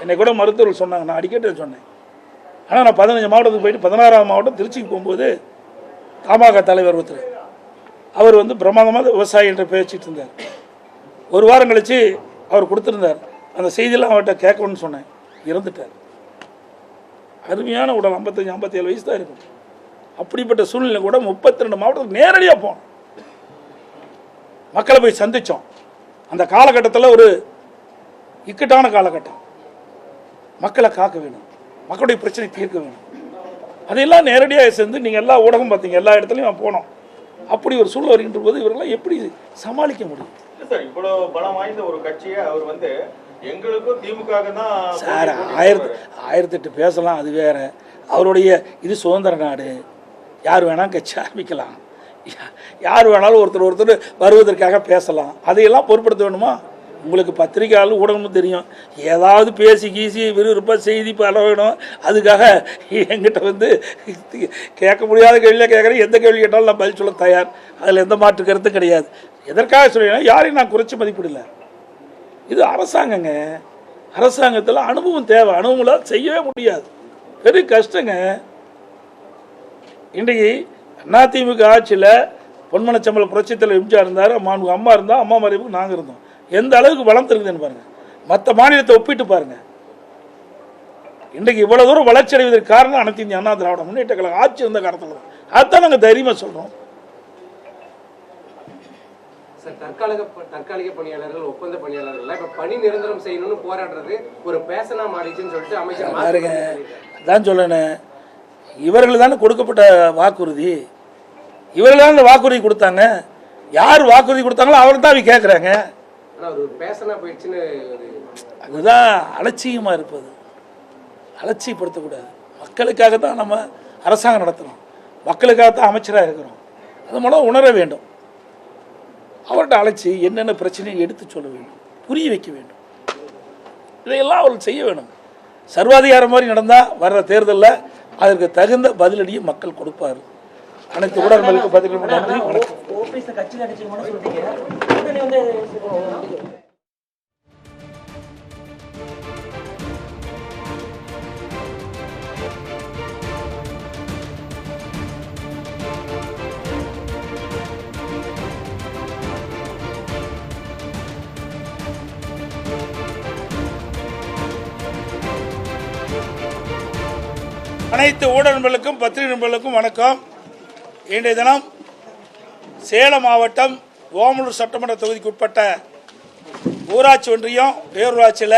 என்னை கூட மருத்துவர்கள் சொன்னாங்க, நான் அடிக்கடி சொன்னேன். ஆனால் நான் 15 மாவட்டத்துக்கு போயிட்டு 16ஆம் மாவட்டம் திருச்சிக்கு போகும்போது தமாக தலைவர் ஒருத்தர், அவர் பிரமாதமாக விவசாயி என்று பேசிட்டு இருந்தார். ஒரு வாரம் கழித்து அவர் கொடுத்துருந்தார். அந்த செய்தியெல்லாம் அவர்கிட்ட கேட்கணும்னு சொன்னேன். இறந்துட்டார். அருமையான உடல், 55-57 வயசு தான் இருக்கும். அப்படிப்பட்ட சூழ்நிலை கூட 32 மாவட்டத்துக்கு நேரடியாக போனோம். மக்களை போய் சந்தித்தோம். அந்த காலகட்டத்தில் ஒரு இக்கட்டான காலகட்டம். மக்களை காக்க வேணும், மக்களுடைய பிரச்சனை தீர்க்க வேணும். அதையெல்லாம் நேரடியாக சேர்ந்து நீங்கள் எல்லா ஊடகம் பார்த்தீங்க, எல்லா இடத்துலையும் போனோம். அப்படி ஒரு சூழ்நிலை வருகின்ற போது இவரெல்லாம் எப்படி சமாளிக்க முடியும்? சார், இவ்வளவு பலம் வாய்ந்த ஒரு கட்சியை அவர் எங்களுக்கும் திமுக தான் சார், 1008 பேசலாம், அது வேற. அவருடைய இது சுதந்திர நாடு, யார் வேணாலும் கட்சி ஆரம்பிக்கலாம், யார் வேணாலும் ஒருத்தர் வருவதற்காக பேசலாம். அதையெல்லாம் பொருட்படுத்த வேணுமா? உங்களுக்கு பத்திரிகையாளர் ஊடகமும் தெரியும். ஏதாவது பேசி கீசி விறுவிறுப்பாக செய்தி பரவணும். அதுக்காக என்கிட்ட கேட்க முடியாத கேள்வியாக கேட்குறேன். எந்த கேள்வி கேட்டாலும் நான் பதில் சொல்ல தயார். அதில் எந்த மாற்று கருத்தும் கிடையாது. எதற்காக சொல்லினா, யாரையும் நான் குறைச்சி மதிப்பிடல. இது அரசாங்கங்க. அரசாங்கத்தில் அனுபவம் தேவை. அனுபவங்களால் செய்யவே முடியாது. பெரிய கஷ்டங்க. இன்றைக்கு அதிமுக ஆட்சியில் பொன்மனச்சம்பள புரட்சித்தலைவர் எம்ஜிஆர் இருந்தார், அம்மா இருந்தால், அம்மா மறைவுக்கு நாங்கள் இருந்தோம். எந்த அளவுக்கு வளம் இருக்குதுன்னு பாருங்கள். மற்ற மாநிலத்தை ஒப்பிட்டு பாருங்கள். இன்றைக்கு இவ்வளோ தூரம் வளர்ச்சி அடைவதற்கு காரணம் அனைத்து இந்திய அண்ணா திராவிட முன்னேற்ற கழகம் ஆட்சி இருந்த காரணத்தில் தான். அதுதான் நாங்கள் தைரியமாக சொல்கிறோம். சார், தற்காலிக பணியாளர்கள், ஒப்பந்த பணியாளர்கள் இப்போ பணி நிரந்தரம் செய்யணும்னு போராடுறது ஒரு பேசனா மாறிச்சுன்னு சொல்லிட்டு அமைச்சர் பாருங்க. அதான் சொல்லணும், இவர்கள் தானே கொடுக்கப்பட்ட வாக்குறுதி. இவர்கள் தான் இந்த வாக்குறுதி கொடுத்தாங்க. யார் வாக்குறுதி கொடுத்தாங்களோ அவர் தான் கேட்குறாங்க. அதுதான் அலட்சியமாக இருப்பது. அலட்சியப்படுத்தக்கூடாது. மக்களுக்காக தான் நம்ம அரசாங்கம் நடத்துகிறோம், மக்களுக்காக தான் அமைச்சராக இருக்கிறோம். அது மூலம் உணர வேண்டும். அவர்கிட்ட அழைச்சி என்னென்ன பிரச்சனையை எடுத்து சொல்ல வேண்டும், புரிய வைக்க வேண்டும். இதையெல்லாம் அவர்கள் செய்ய வேண்டும். சர்வாதிகாரம் மாதிரி நடந்தால் வர்ற தேர்தலில் அதற்கு தகுந்த பதிலடியை மக்கள் கொடுப்பார். அனைத்து ஊடகங்களுக்கு பதில் நன்றி, வணக்கம். அனைத்து ஊடகங்களுக்கும் பத்திரிகை நண்பர்களுக்கும் வணக்கம். இன்றைய தினம் சேலம் மாவட்டம் ஓமலூர் சட்டமன்ற தொகுதிக்கு உட்பட்ட ஊராட்சி ஒன்றியம் பேரூராட்சியில்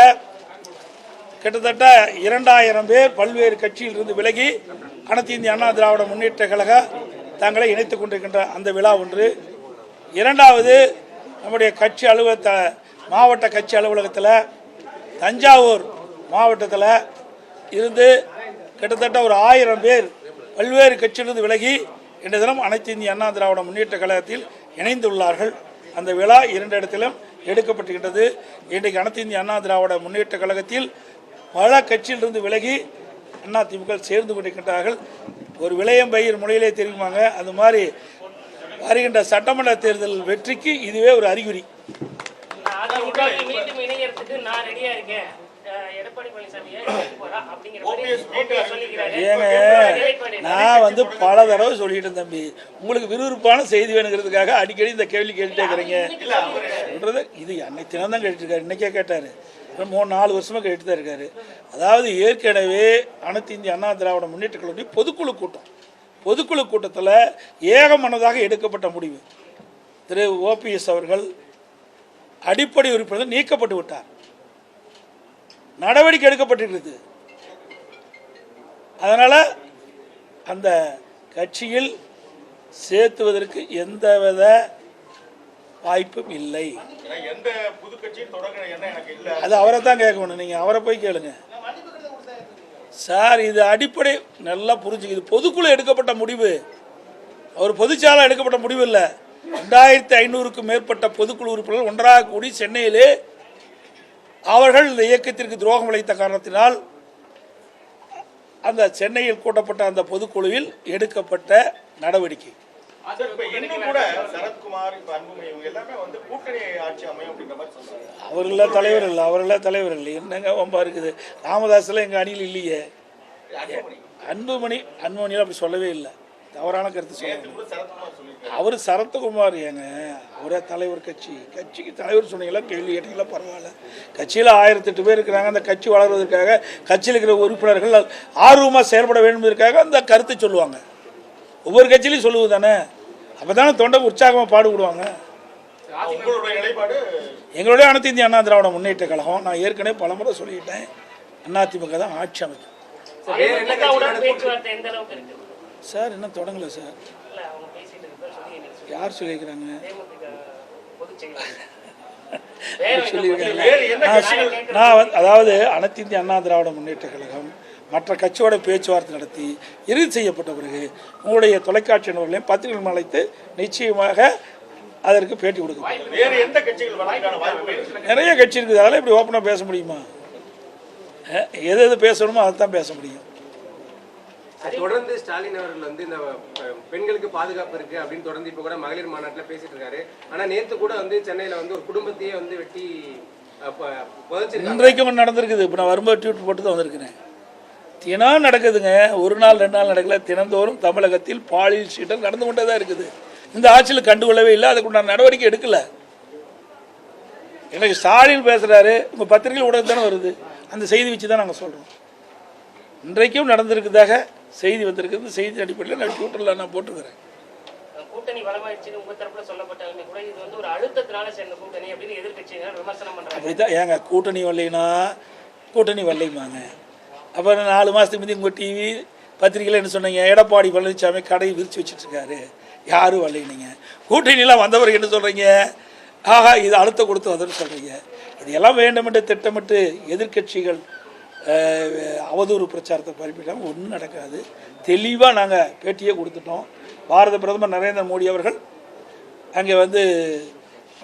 கிட்டத்தட்ட 2000 பேர் பல்வேறு கட்சியிலிருந்து விலகி அனைத்து இந்திய அண்ணா திராவிட முன்னேற்ற கழக தங்களை இணைத்துக் கொண்டிருக்கின்ற அந்த விழா ஒன்று. இரண்டாவது, நம்முடைய கட்சி மாவட்ட கட்சி அலுவலகத்தில் தஞ்சாவூர் மாவட்டத்தில் இருந்து கிட்டத்தட்ட ஒரு 1000 பேர் பல்வேறு கட்சியிலிருந்து விலகி இன்றைய தினம் அனைத்து இந்திய அண்ணா திராவிட முன்னேற்ற கழகத்தில் இணைந்துள்ளார்கள். அந்த விழா 2 இடத்திலும் எடுக்கப்பட்டுகின்றது. இன்றைக்கு அனைத்து இந்திய அண்ணா திராவிட முன்னேற்ற கழகத்தில் பல கட்சியிலிருந்து விலகி அதிமுக சேர்ந்து கொண்டிருக்கின்றார்கள். ஒரு விளையம் பயிர் முறையிலே தெரியுமாங்க, அது மாதிரி வருகின்ற சட்டமன்ற தேர்தல் வெற்றிக்கு இதுவே ஒரு அறிகுறி. மீண்டும் இணையறதுக்கு நான் ரெடியா இருக்கேன். எடப்பாடி பழனிசாமி ஏங்க, நான் பல தடவை சொல்லிட்டேன் தம்பி, உங்களுக்கு விறுவிறுப்பான செய்தி வேணுங்கிறதுக்காக அடிக்கடி இந்த கேள்வி கேட்டுட்டே இருக்கிறீங்க. சொல்றது இது அன்னைக்கு தினம் தான் கேட்டுட்டு இருக்காரு, இன்னைக்கே கேட்டாரு, 4 வருஷமா கேட்டு தான் இருக்காரு. அதாவது ஏற்கனவே அனைத்து இந்திய அண்ணா திராவிட முன்னேற்ற கழகத்தின் பொதுக்குழு கூட்டத்தில் ஏகமனதாக எடுக்கப்பட்ட முடிவு, திரு ஓபிஎஸ் அவர்கள் அடிப்படை உறுப்பினர் நீக்கப்பட்டு விட்டார். நடவடிக்கை எடுக்கப்பட்டிருக்கிறது. அதனால அந்த கட்சியில் சேர்த்துவதற்கு எந்தவித வாய்ப்பும் இல்லை. அது அவரை தான் கேட்கணும், நீங்க அவரை போய் கேளுங்க சார். இது அடிப்படை நல்லா புரிஞ்சுக்குது. பொதுக்குழு எடுக்கப்பட்ட முடிவு, அவர் பொதுச்சாலை எடுக்கப்பட்ட முடிவு இல்லை. 2500க்கும் மேற்பட்ட பொதுக்குழு உறுப்பினர்கள் ஒன்றாக கூடி சென்னையிலே அவர்கள் இந்த இயக்கத்திற்கு துரோகம் இழைத்த காரணத்தினால் அந்த சென்னையில் கூட்டப்பட்ட அந்த பொதுக்குழுவில் எடுக்கப்பட்ட நடவடிக்கை. அவர்கள தலைவர் இல்லை, என்னங்க வம்பா இருக்குது. ராமதாஸ்லாம் எங்க அணியில் இல்லையே. அன்புமணி அப்படி சொல்லவே இல்லை, தவறான கருத்து சொல்லுங்க. அவர் சரத்குமார் ஏங்க, அவரே தலைவர், கட்சிக்கு தலைவர் சொன்னீங்களா, கேள்வி கேட்டீங்களா, பரவாயில்ல. கட்சியில் 1008 பேர் இருக்கிறாங்க. அந்த கட்சி வளர்வதற்காக கட்சியில் இருக்கிற உறுப்பினர்கள் ஆர்வமாக செயல்பட வேண்டும் என்பதற்காக அந்த கருத்தை சொல்லுவாங்க. ஒவ்வொரு கட்சியிலையும் சொல்லுவது தானே, அப்போதானே தொண்டை உற்சாகமாக பாடுபடுவாங்க. எங்களுடைய அனைத்து இந்திய அண்ணா திராவிட முன்னேற்ற கழகம், நான் ஏற்கனவே பலமுறை சொல்லிட்டேன், அதிமுக தான் ஆட்சி அமைக்கும் சார். இன்னும் தொடங்கல சார். யார் சொல்லியிருக்கிறாங்க? அதாவது அனைத்து இந்திய அண்ணா திராவிட முன்னேற்ற கழகம் மற்ற கட்சியோட பேச்சுவார்த்தை நடத்தி இறுதி செய்யப்பட்ட பிறகு உங்களுடைய தொலைக்காட்சி நபர்களையும் பத்திரிகைகள் அழைத்து நிச்சயமாக அதற்கு பேட்டி கொடுக்கும். நிறைய கட்சி இருக்குது, அதெல்லாம் இப்படி ஓப்பனாக பேச முடியுமா? எது பேசணுமோ அதை தான் பேச முடியும். தொடர்ந்து ஸ்டாலின் அவர்கள் இந்த பெண்களுக்கு பாதுகாப்பு இருக்கு அப்படின்னு தொடர்ந்து இப்ப கூட மகளிர் மாநாட்டில் பேசிட்டு இருக்காரு. ஆனா நேத்து கூட சென்னையில ஒரு குடும்பத்தையே வெட்டி இன்றைக்கும் நடந்திருக்குது. இப்ப நான் வரும்போது ட்வீட் போட்டு தான் வந்திருக்கிறேன். தினம் நடக்குதுங்க, 1 நாள் 2 நாள் நடக்கல. தினந்தோறும் தமிழகத்தில் பாலியல் சீட்டல் நடந்து கொண்டே தான் இருக்குது. இந்த ஆட்சியில் கண்டுகொள்ளவே இல்லை, அதுக்குண்டான நடவடிக்கை எடுக்கல. எனக்கு ஸ்டாலின் பேசுறாரு, உங்க பத்திரிகையில் ஊடகம் தானே வருது, அந்த செய்தி வச்சு தான் நாங்கள் சொல்றோம். இன்றைக்கும் நடந்திருக்குதாக செய்தி வந்திருக்குது. செய்தி அடிப்படையில் நான் ட்விட்டரில் நான் போட்டுக்கிறேன். கூட்டணி பலமாயிடுச்சுன்னு உங்க தரப்புல சொல்லப்பட்டாலுமே கூட இது ஒரு அழுத்தத்தினால சேர்ந்த கூட்டணி அப்படின்னு எதிர்க்கட்சியினர் விமர்சனம் பண்றாங்க. அப்படித்தான் ஏங்க, கூட்டணி வரலைமாங்க. அப்புறம் 4 மாதத்துக்கு முந்தைய உங்கள் டிவி பத்திரிகையில் என்ன சொன்னீங்க? எடப்பாடி பழனிசாமி கடையை விரிச்சு வச்சுட்டு இருக்காரு, யாரும் வரலைங்க. கூட்டணியெல்லாம் வந்தவர்கள் என்ன சொல்கிறீங்க? ஆஹா, இது அழுத்தம் கொடுத்து வந்ததுன்னு சொல்கிறீங்க. இதெல்லாம் வேண்டுமென்று திட்டமிட்டு எதிர்க்கட்சிகள் அவதூறு பிரச்சாரத்தை பரப்பிட்டாங்க. ஒன்றும் நடக்காது. தெளிவாக நாங்கள் பேட்டியே கொடுத்துட்டோம். பாரத பிரதமர் நரேந்திர மோடி அவர்கள் அங்கே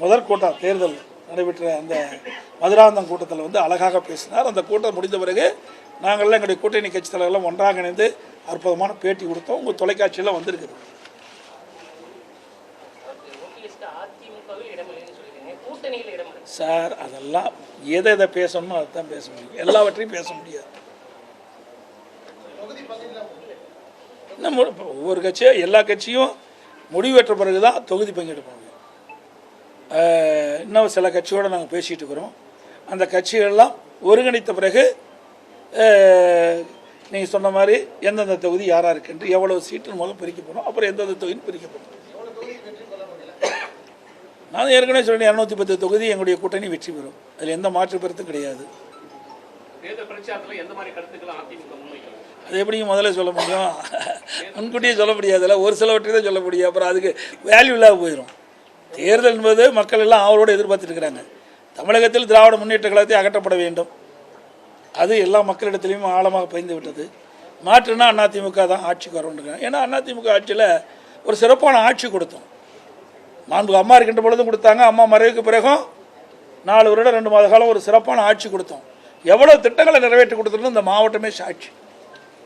முதற்கூட்டம் தேர்தல் நடைபெற்ற அந்த மதுராந்தகம் கூட்டத்தில் அழகாக பேசினார். அந்த கூட்டம் முடிந்த பிறகு நாங்கள்லாம் எங்களுடைய கூட்டணி கட்சி தலைவர்கள்லாம் ஒன்றாக இணைந்து அற்புதமான பேட்டி கொடுத்தோம். உங்கள் தொலைக்காட்சியெல்லாம் வந்திருக்குது. சார், அதெல்லாம் எதை பேசணுமோ அதை தான் பேச முடியும், எல்லாவற்றையும் பேச முடியாது. ஒவ்வொரு கட்சியும் எல்லா கட்சியும் முடிவெற்ற பிறகு தான் தொகுதி பங்கெடுப்பாங்க. இன்னும் சில கட்சியோடு நாங்கள் பேசிகிட்டு இருக்கிறோம். அந்த கட்சிகள்லாம் ஒருங்கிணைத்த பிறகு நீங்கள் சொன்ன மாதிரி எந்தெந்த தொகுதி யாராக இருக்குன்று எவ்வளவு சீட்டு மூலம் பிரிக்க போகிறோம், அப்புறம் எந்தெந்த தொகுதியும் பிரிக்க போகிறோம். நான் ஏற்கனவே சொன்னேன், 210 தொகுதி எங்களுடைய கூட்டணி வெற்றி பெறும். அதில் எந்த மாற்று கருத்தும் கிடையாது. அது எப்படிங்க முதல்ல சொல்ல முடியும்? முன்கூட்டியே சொல்ல முடியாதுல்ல, ஒரு சிலவற்றை தான் சொல்ல முடியும். அப்புறம் அதுக்கு வேல்யூ இல்லாத போயிடும். தேர்தல் என்பது மக்கள் எல்லாம் அவரோடு எதிர்பார்த்துட்டு இருக்கிறாங்க. தமிழகத்தில் திராவிட முன்னேற்ற கழகத்தை அகற்றப்பட வேண்டும், அது எல்லா மக்களிடத்திலையும் ஆழமாக பயந்து விட்டது. மாற்றுனா அதிமுக தான் ஆட்சிக்கு வரணுங்க. ஏன்னா அதிமுக ஆட்சியில் ஒரு சிறப்பான ஆட்சி கொடுத்தோம். மாண்பு அம்மா இருக்கின்ற பொழுதும் கொடுத்தாங்க, அம்மா மறைவுக்கு பிறகும் 4 வருடம் 2 மாத காலம் ஒரு சிறப்பான ஆட்சி கொடுத்தோம். எவ்வளோ திட்டங்களை நிறைவேற்றி கொடுத்துருந்தோம் இந்த மாவட்டமே சாட்சி.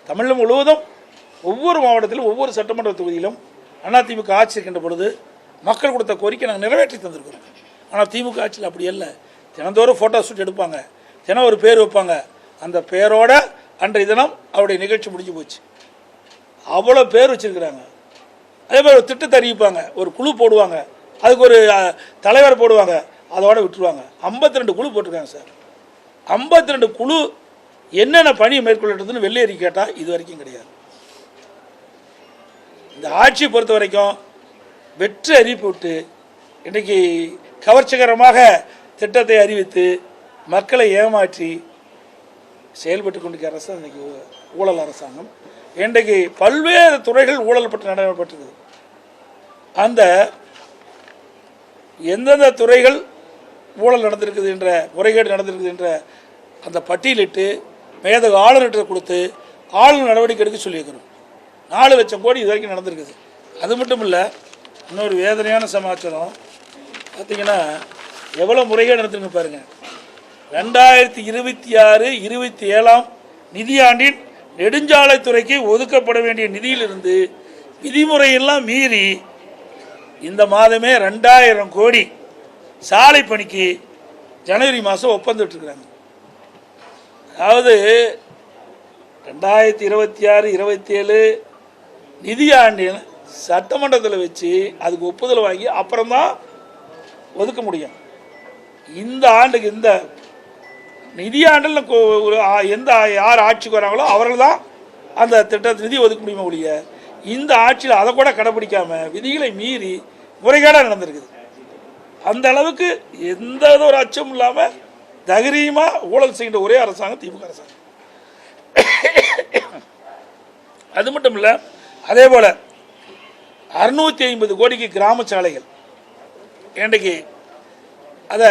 தமிழ் முழுவதும் ஒவ்வொரு மாவட்டத்திலும் ஒவ்வொரு சட்டமன்ற தொகுதியிலும் அதிமுக ஆட்சி இருக்கின்ற பொழுது மக்கள் கொடுத்த கோரிக்கை நாங்கள் நிறைவேற்றி தந்திருக்கிறோம். ஆனால் திமுக ஆட்சியில் அப்படி இல்லை. தினந்தோறும் ஃபோட்டோ ஷூட் எடுப்பாங்க, தினம் ஒரு பேர் வைப்பாங்க, அந்த பேரோட அன்றைய தினம் அவருடைய நிகழ்ச்சி முடிஞ்சு போச்சு. அவ்வளோ பேர் வச்சுருக்கிறாங்க. அதே மாதிரி ஒரு திட்டத்தை அறிவிப்பாங்க, ஒரு குழு போடுவாங்க, அதுக்கு ஒரு தலைவர் போடுவாங்க, அதோட விட்டுருவாங்க. 52 குழு போட்டிருக்காங்க சார். 52 குழு என்னென்ன பணியை மேற்கொள்ளட்டுதுன்னு வெள்ளையறி கேட்டால் இது வரைக்கும் கிடையாது. இந்த ஆட்சியை பொறுத்த வரைக்கும் வெற்றி அறிவிப்பு விட்டு இன்றைக்கி கவர்ச்சிகரமாக திட்டத்தை அறிவித்து மக்களை ஏமாற்றி செயல்பட்டு கொண்டிருக்கிற அரசு இன்றைக்கி ஊழல் அரசாங்கம். இன்றைக்கு பல்வேறு துறைகள் ஊழல் பட்டு நடைபெற்றது. அந்த எந்தெந்த துறைகள் ஊழல் நடந்திருக்குது என்ற முறைகேடு நடந்திருக்குது என்ற அந்த பட்டியலிட்டு மேதகு ஆளுநர்கிட்ட கொடுத்து ஆளுநர் நடவடிக்கை எடுக்க சொல்லியிருக்கிறோம். 4 லட்சம் கோடி இது வரைக்கும் நடந்திருக்குது. அது மட்டும் இல்லை, இன்னொரு வேதனையான சமாச்சாரம் பார்த்தீங்கன்னா எவ்வளோ முறைகேடு நடந்திருக்கு பாருங்கள். 2026-27 நிதியாண்டின் நெடுஞ்சாலைத்துறைக்கு ஒதுக்கப்பட வேண்டிய நிதியிலிருந்து விதிமுறையெல்லாம் மீறி இந்த மாதமே 2000 கோடி சாலை பணிக்கு ஜனவரி மாதம் ஒப்பந்தம் விட்டுருக்குறாங்க. அதாவது 2026-27 நிதியாண்டின் சட்டமன்றத்தில் வச்சு அதுக்கு ஒப்புதல் வாங்கி அப்புறம்தான் ஒதுக்க முடியும். இந்த ஆண்டுக்கு இந்த நிதியாண்டில் எந்த யார் ஆட்சிக்கு வராங்களோ அவர்கள் தான் அந்த திட்டத்தை நிதி ஒதுக்க முடியுமா ஒழிய இந்த ஆட்சியில் அதை கூட கடைப்பிடிக்காமல் விதிகளை மீறி முறைகேடாக நடந்திருக்குது. அந்த அளவுக்கு எந்த ஒரு அச்சமும் இல்லாமல் தைரியமாக ஊழல் செய்கின்ற ஒரே அரசாங்கம் திமுக அரசாங்கம். அது மட்டும் இல்லை, அதே போல் 650 கோடிக்கு கிராம சாலைகள் இன்றைக்கு அதை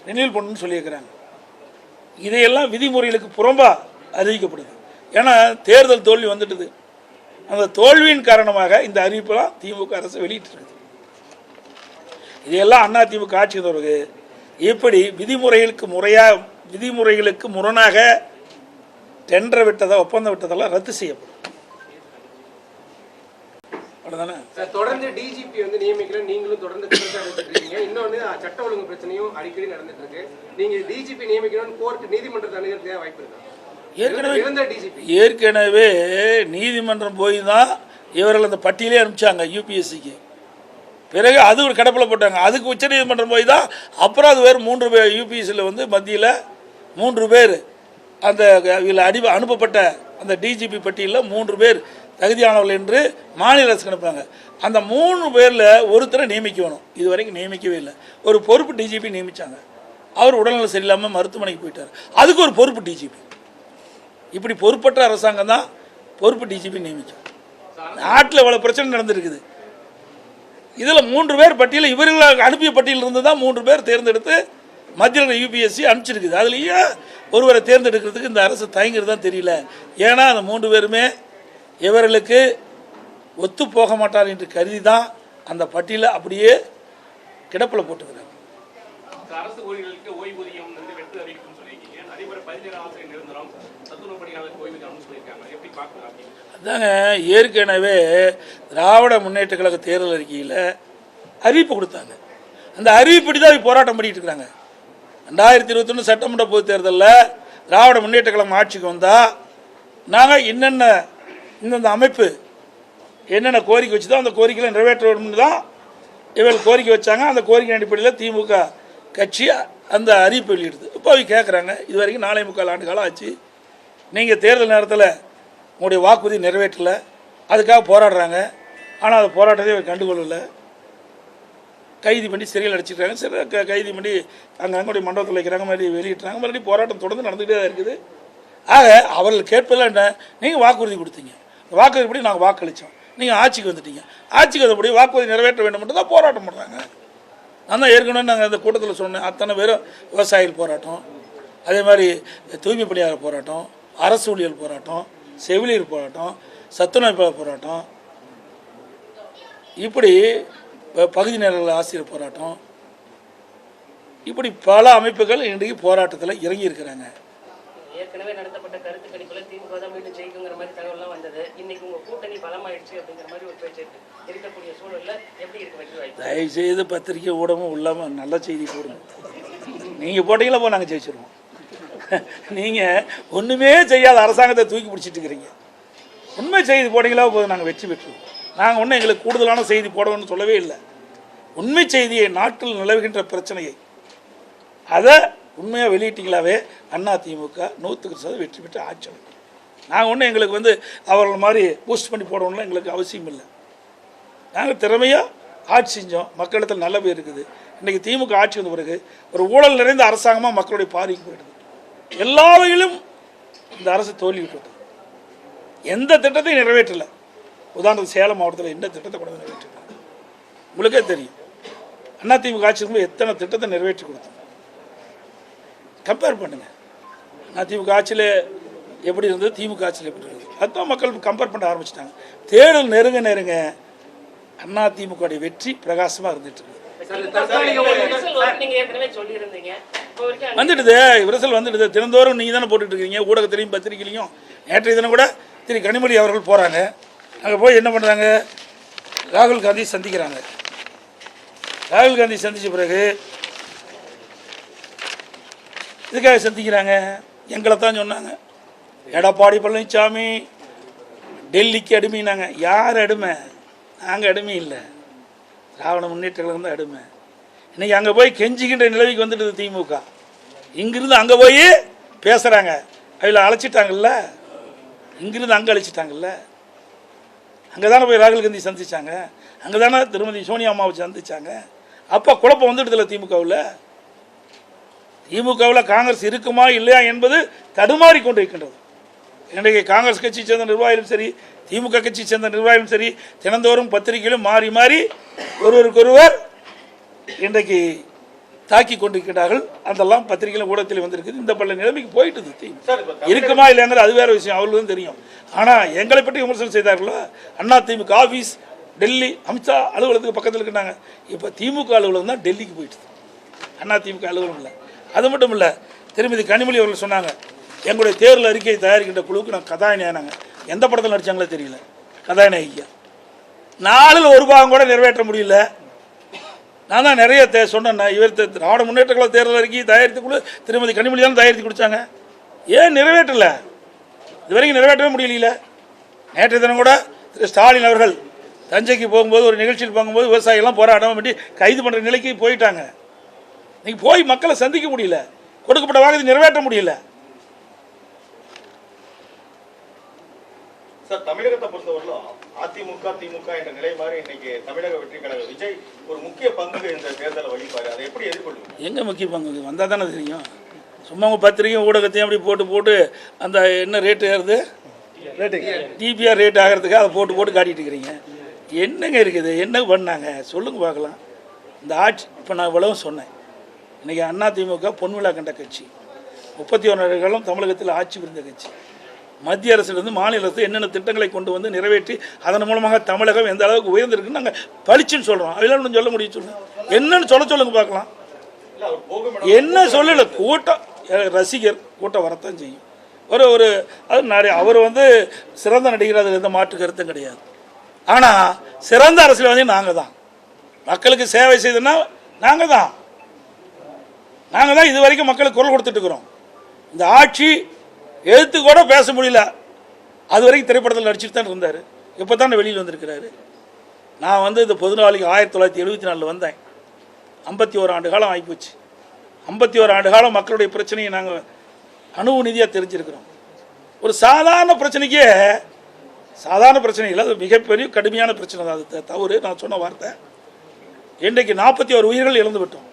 ரினியூல் பண்ணணும்னு சொல்லியிருக்கிறாங்க. இதையெல்லாம் விதிமுறைகளுக்கு புறம்பாக அறிவிக்கப்படுது. ஏன்னா தேர்தல் தோல்வி வந்துட்டுது. அந்த தோல்வியின் காரணமாக இந்த அறிவிப்பெல்லாம் திமுக அரசு வெளியிட்டிருக்குது. இதையெல்லாம் அதிமுக ஆட்சி வந்தவருக்கு எப்படி விதிமுறைகளுக்கு முரணாக டெண்டர் விட்டதை ஒப்பந்தம் விட்டதெல்லாம் ரத்து செய்யப்படும். அவ்வளோதானே சார். தொடர்ந்து டிஜிபி வந்து நியமிக்கல, நீங்களும் தொடர்ந்து இருக்கீங்க. இன்னொன்று சட்ட ஒழுங்கு பிரச்சனையும் அடிக்கடி நடந்துட்டு இருக்கு. நீங்க டிஜிபி நியமிக்கணும்னு கோர்ட் நீதிமன்றத்தை அணுகிறதுக்கு வாய்ப்பு இருக்கா? ஏற்கனவே நீதிமன்றம் போய் தான் இவர்கள் அந்த பட்டியலே அனுப்பிச்சாங்க யூபிஎஸ்சிக்கு. பிறகு அது ஒரு கடப்பில் போட்டாங்க. அதுக்கு உச்ச நீதிமன்றம் போய் தான் அப்புறம் அது வேறு 3 பேர் யூபிஎஸ்சியில் வந்து மத்தியில் 3 பேர் அந்த இதில் அனுப்பப்பட்ட அந்த டிஜிபி பட்டியலில் 3 பேர் தகுதியானவர்கள் என்று மாநில அரசு அனுப்புறாங்க. அந்த 3 பேரில் ஒருத்தரை நியமிக்கணும். இது வரைக்கும் நியமிக்கவே இல்லை. ஒரு பொறுப்பு டிஜிபி நியமித்தாங்க. அவர் உடல்நலம் சரியில்லாமல் மருத்துவமனைக்கு போயிட்டார். அதுக்கு ஒரு பொறுப்பு டிஜிபி. இப்படி பொறுப்பற்ற அரசாங்கம் தான் பொறுப்பு டிஜிபி நியமிக்கும். நாட்டில் இவ்வளோ பிரச்சனை நடந்திருக்குது. இதில் 3 பேர் பட்டியலில் இவர்கள் அனுப்பிய பட்டியலில் இருந்து தான் 3 பேர் தேர்ந்தெடுத்து மத்தியில் யூபிஎஸ்சி அனுப்பிச்சிருக்குது. அதுலேயே ஒருவரை தேர்ந்தெடுக்கிறதுக்கு இந்த அரசு தயங்குறது தான் தெரியல. ஏன்னா அந்த 3 பேருமே இவர்களுக்கு ஒத்து போக மாட்டார் என்று கருதி தான் அந்த பட்டியலை அப்படியே கிடப்பில் போட்டுக்கிறாங்க. அரசு ஊழியர்களுக்கு ஓய்வூதியம் வந்து வெட்டு அறிவிக்கும் சொல்லியிருக்கீங்க. அதேபோல 17 ஆசிரியர் நிரந்தரம் சத்துணவு பணியாளருக்கு ஓய்வூதியம் சொல்லியிருக்காங்க. எப்படி பார்க்கலாம்? அதாங்க, ஏற்கனவே திராவிட முன்னேற்ற கழக தேர்தல் அறிக்கையில் அறிவிப்பு கொடுத்தாங்க. அந்த அறிவிப்படி தான் போராட்டம் பண்ணிட்டு இருக்கிறாங்க. 2021 சட்டமன்ற பொதுத் தேர்தலில் திராவிட முன்னேற்ற கழகம் ஆட்சிக்கு வந்தால் நாங்கள் இந்தந்த அமைப்பு என்னென்ன கோரிக்கை வச்சுதோ அந்த கோரிக்கைகளை நிறைவேற்ற வேணும்னு தான் இவர்கள் கோரிக்கை வச்சாங்க. அந்த கோரிக்கை அடிப்படையில் திமுக கட்சி அந்த அறிவிப்பு வெளியிடுது. இப்போ அவங்க கேட்குறாங்க, இது வரைக்கும் 4.25 ஆண்டு காலம் ஆச்சு, நீங்கள் தேர்தல் நேரத்தில் உங்களுடைய வாக்குறுதி நிறைவேற்றலை, அதுக்காக போராடுறாங்க. ஆனால் அந்த போராட்டத்தை இவர் கண்டுகொள்ளலை. கைது பண்ணி சிறையில் அடிச்சிருக்காங்க. சரி, கைது பண்ணி அங்கே அங்களுடைய மண்டபத்தில் வைக்கிறாங்க, மறுபடியும் வெளியிட்டுறாங்க. மறுபடியும் போராட்டம் தொடர்ந்து நடந்துகிட்டே தான் இருக்குது. ஆக அவர்கள் கேட்பதில் என்ன, நீங்கள் வாக்குறுதி கொடுத்தீங்க, வாக்குறுதிப்படி நாங்கள் வாக்களித்தோம், நீங்கள் ஆட்சிக்கு வந்துட்டீங்க, ஆட்சிக்கு வந்தபடி வாக்குறுதி நிறைவேற்ற வேண்டும் என்று தான் போராட்டம் பண்ணுறாங்க. நான் தான் ஏற்கனவே நாங்கள் அந்த கூட்டத்தில் சொன்னேன், அத்தனை பேரும் விவசாயிகள் போராட்டம், அதே மாதிரி தூய்மை பணியாளர் போராட்டம், அரசு ஊழியர் போராட்டம், செவிலியர் போராட்டம், சத்துணவு போராட்டம், இப்படி பகுதி நேர ஆசிரியர் போராட்டம், இப்படி பல அமைப்புகள் இன்றைக்கு போராட்டத்தில் இறங்கி இருக்கிறாங்க. ஏற்கனவே நடத்தப்பட்ட கருத்து கணிப்புல திமுக தான் மீண்டும் ஜெயிக்குங்கிற மாதிரி தகவல்லாம் வந்தது. இன்னைக்கு உங்க கூட்டணி பலமாயிடுச்சு அப்படிங்கிற மாதிரி ஒரு பேச்சு இருக்கக்கூடிய சூழல்ல எப்படி இருக்கு வெற்றி வாய்ப்பு? தயவு செய்து பத்திரிகை ஊடகம் இல்லாமல் நல்ல செய்தி போடுங்க. நீங்கள் போட்டீங்களா போ, நாங்கள் ஜெயிச்சிருவோம். நீங்கள் ஒன்றுமே செய்யாத அரசாங்கத்தை தூக்கி பிடிச்சிட்டு இருக்கிறீங்க. உண்மை செய்தி போட்டீங்களா போது நாங்கள் வெற்றி பெற்றுவோம். நாங்கள் ஒன்றும் எங்களுக்கு கூடுதலான செய்தி போடணும்னு சொல்லவே இல்லை. உண்மை செய்தியை, நாட்டில் நிலவுகின்ற பிரச்சனையை அதை உண்மையாக வெளியிட்டீங்களாவே அதிமுக 100% வெற்றி பெற்று ஆட்சி அமைக்கும். நாங்கள் ஒன்றும் எங்களுக்கு அவர்கள் மாதிரி பூஸ்ட் பண்ணி போடணும்லாம் எங்களுக்கு அவசியம் இல்லை. நாங்கள் திறமையாக ஆட்சி செஞ்சோம், மக்களிடத்தில் நல்ல பேர் இருக்குது. இன்றைக்கி திமுக ஆட்சி வந்த பிறகு ஒரு ஊழல் நிறைந்த அரசாங்கமாக மக்களுடைய பார்வைக்கு போயிடுது. எல்லா வகையிலும் இந்த அரசு தோல்வி விட்டுவிட்டது. எந்த திட்டத்தையும் நிறைவேற்றலை. உதாரணத்துக்கு சேலம் மாவட்டத்தில் எந்த திட்டத்தை கூட நிறைவேற்றிருக்காங்க உங்களுக்கே தெரியும். அதிமுக ஆட்சி இருக்கும்போது எத்தனை திட்டத்தை நிறைவேற்றி கொடுத்தோம். கம்பேர் பண்ணுங்க. அதிமுக ஆட்சியில் எப்படி இருந்தது, திமுக ஆட்சியில் எப்படி இருந்தது, அதுதான் மக்கள் கம்பேர் பண்ண ஆரம்பிச்சிட்டாங்க. தேர்தல் நெருங்க நெருங்க அதிமுக வெற்றி பிரகாசமாக இருந்துட்டு இருக்கு. வந்துடுது, விரசல் வந்துடுது. தினந்தோறும் நீங்கள் தானே போட்டுட்டு இருக்கீங்க, ஊடகத்திலையும் பத்திரிகையிலையும். நேற்றைய தினம் கூட திரு கனிமொழி அவர்கள் போகிறாங்க. அங்கே போய் என்ன பண்ணுறாங்க, ராகுல் காந்தி சந்திக்கிறாங்க. ராகுல் காந்தி சந்தித்த பிறகு இதுக்காக சந்திக்கிறாங்க, எங்களை தான் சொன்னாங்க, எடப்பாடி பழனிசாமி டெல்லிக்கு அடிமைனாங்க. யார் அடிமை? நாங்கள் அடிமை இல்லை, திராவிட முன்னேற்ற கழகம் தான் அடிமை. இன்றைக்கி அங்கே போய் கெஞ்சிக்கின்ற நிலவுக்கு வந்துடுது திமுக. இங்கிருந்து அங்கே போய் பேசுகிறாங்க. அதில் அழைச்சிட்டாங்கல்ல, இங்கிருந்து அங்கே அழைச்சிட்டாங்கல்ல. அங்கே தானே போய் ராகுல் காந்தி சந்திச்சாங்க, அங்கே தானே திருமதி சோனியா அம்மாவை சந்திச்சாங்க. அப்போ குழப்பம் வந்துடுதில்ல திமுகவில். திமுகவில் காங்கிரஸ் இருக்குமா இல்லையா என்பது தடுமாறி கொண்டு இருக்கின்றது. இன்றைக்கு காங்கிரஸ் கட்சி சேர்ந்த நிர்வாகிகளும் சரி, திமுக கட்சி சேர்ந்த நிர்வாகிகளும் சரி, தினந்தோறும் பத்திரிகையிலும் மாறி மாறி ஒருவருக்கொருவர் இன்றைக்கு தாக்கி கொண்டிருக்கிறார்கள். அதெல்லாம் பத்திரிகையிலும் ஊடகத்தில் வந்திருக்குது. இந்த பல நிலைமைக்கு போயிட்டு இருக்குமா இல்லைங்கிற அது வேற விஷயம், அவர்களுக்கும் தெரியும். ஆனால் எங்களை பற்றி விமர்சனம் செய்தார்களோ, அதிமுக ஆஃபீஸ் டெல்லி அமித்ஷா அலுவலகத்துக்கு பக்கத்தில் இருக்கிறாங்க. இப்போ திமுக அலுவலகம் தான் டெல்லிக்கு போயிட்டு, அதிமுக அலுவலகம் இல்லை. அது மட்டும் இல்லை, திருமதி கனிமொழி அவர்கள் சொன்னாங்க, எங்களுடைய தேர்தல் அறிக்கையை தயாரிக்கின்ற குழுவுக்கு நான் கதாநாயகனாங்க. எந்த படத்தில் நடித்தாங்களோ தெரியல, கதாநாயகியா. 4ல் 1 பாகம் கூட நிறைவேற்ற முடியல. நான் தான் நிறைய சொன்னேன். இவர் திராவிட முன்னேற்ற கழக தேர்தல் அறிக்கையை தயாரித்துக்குள்ள திருமதி கனிமொழி தான் தயாரித்து கொடுத்தாங்க. ஏன் நிறைவேற்றலை? இது வரைக்கும் நிறைவேற்றவே முடியல. நேற்றைய தினம் கூட திரு ஸ்டாலின் அவர்கள் தஞ்சைக்கு போகும்போது ஒரு நிகழ்ச்சியில் போகும்போது விவசாயிகள்லாம் போராட்டம் பண்ணி கைது பண்ணுற நிலைக்கு போயிட்டாங்க. நீங்கள் போய் மக்களை சந்திக்க முடியல, கொடுக்கப்பட்ட வாக்குறுதி நிறைவேற்ற முடியல. சார், தமிழகத்தை பொறுத்தவரையிலும் அதிமுக திமுக என்ற நிலை மாதிரி இன்னைக்கு தமிழக வெற்றி கழக விஜய் ஒரு முக்கிய பங்கு இந்த தேர்தலை வகிப்பாரு. அதை எப்படி எதிர்கொள்ளுங்க? எங்கே முக்கிய பங்கு வந்தால் தானே தெரியும். சும்மா உங்கள் பத்திரிகையும் ஊடகத்தையும் அப்படி போட்டு அந்த என்ன ரேட்டு ஏறுது, டிபிஆர் ரேட் ஆகிறதுக்கு அதை போட்டு காட்டிட்டு இருக்கிறீங்க. என்னங்க இருக்குது, என்ன பண்ணாங்க சொல்லுங்க பார்க்கலாம். இந்த ஆட்சி இப்போ நான் இவ்வளவும் சொன்னேன். இன்றைக்கி அதிமுக பொன்விழா கண்ட கட்சி, 31 ஆண்டுகளும் தமிழகத்தில் ஆட்சி புரிந்த கட்சி. மத்திய அரசிலிருந்து மாநில அரசு என்னென்ன திட்டங்களை கொண்டு வந்து நிறைவேற்றி அதன் மூலமாக தமிழகம் எந்த அளவுக்கு உயர்ந்திருக்குன்னு நாங்கள் பளிச்சுன்னு சொல்கிறோம். அதெல்லாம் சொல்ல முடியும், சொல்லுங்கள். என்னன்னு சொல்லுங்க பார்க்கலாம். என்ன சொல்லலை, கூட்டம் ரசிகர் கூட்டம் வரத்தான் செய்யும். ஒரு அது நிறைய அவர் சிறந்த நடிகர், அதில் எந்த மாற்று கருத்தும் கிடையாது. ஆனால் சிறந்த அரசியல்வாதி நாங்கள் தான். மக்களுக்கு சேவை செய்தோன்னா நாங்கள் தான் இது வரைக்கும் மக்களுக்கு குரல் கொடுத்துட்டு இருக்கிறோம். இந்த ஆட்சி எழுத்து கூட பேச முடியல, அது வரைக்கும் திரைப்படத்தில் நடிச்சுட்டு தான் இருந்தார். இப்போ தான் வெளியில் வந்திருக்கிறாரு. நான் இந்த பொதுநாளைக்கு 1974 வந்தேன். 51 ஆண்டு காலம் ஆகிப்போச்சு. 51 ஆண்டு காலம் மக்களுடைய பிரச்சனையை நாங்கள் அணுவு நிதியாக தெரிஞ்சிருக்கிறோம். ஒரு சாதாரண பிரச்சனைக்கே சாதாரண பிரச்சனை இல்லை, அது மிகப்பெரிய கடுமையான பிரச்சனை தான். அது தவறு, நான் சொன்ன வார்த்தை. இன்றைக்கு 41 உயிர்கள் இழந்து விட்டோம்.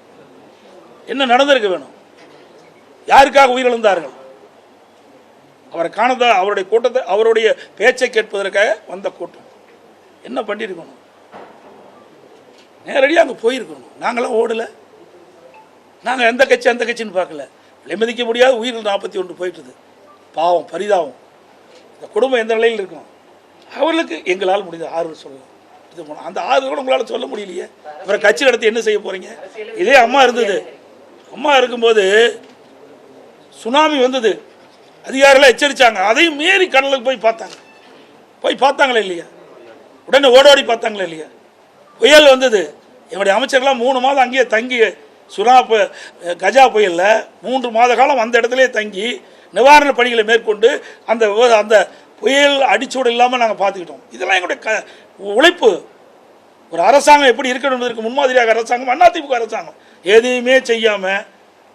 என்ன நடந்திருக்க வேணும்? யாருக்காக உயிரிழந்தார்கள்? அவரை காணதா அவருடைய கூட்டத்தை அவருடைய பேச்சை கேட்பதற்காக வந்த கூட்டம். என்ன பண்ணியிருக்கணும்? நேரடியாக அங்கே போயிருக்கணும். நாங்களாம் ஓடலை. நாங்கள் எந்த கட்சி அந்த கட்சின்னு பார்க்கல. விலைமதிக்க முடியாத உயிர்கள் 41 போயிட்டுது. பாவம், பரிதாபம். இந்த குடும்பம் எந்த நிலையில் இருக்கும்? அவர்களுக்கு எங்களால் முடிந்த ஆறுதல் சொல்லலாம். இது போனோம். அந்த ஆறுதல் கூட உங்களால் சொல்ல முடியலையே. அப்புறம் கட்சி நடத்தி என்ன செய்ய போகிறீங்க? இதே அம்மா இருந்தது. அம்மா இருக்கும்போது சுனாமி வந்தது, அதிகாரிகள் எச்சரித்தாங்க. அதையும் மீறி கடலுக்கு போய் பார்த்தாங்களே இல்லையா? உடனே ஓடோடி பார்த்தாங்களே இல்லையா? புயல் வந்தது, எங்களுடைய அமைச்சர்கள்லாம் 3 மாதம் அங்கேயே தங்கி கஜா புயலில் 3 மாத காலம் அந்த இடத்துல தங்கி நிவாரண பணிகளை மேற்கொண்டு அந்த அந்த புயல் அடிச்சூடு இல்லாமல் நாங்கள் பார்த்துக்கிட்டோம். இதெல்லாம் எங்களுடைய உழைப்பு. ஒரு அரசாங்கம் எப்படி இருக்கணும் என்பதற்கு முன்மாதிரியாக அரசாங்கம் அதிமுக அரசாங்கம். எதையுமே செய்யாமல்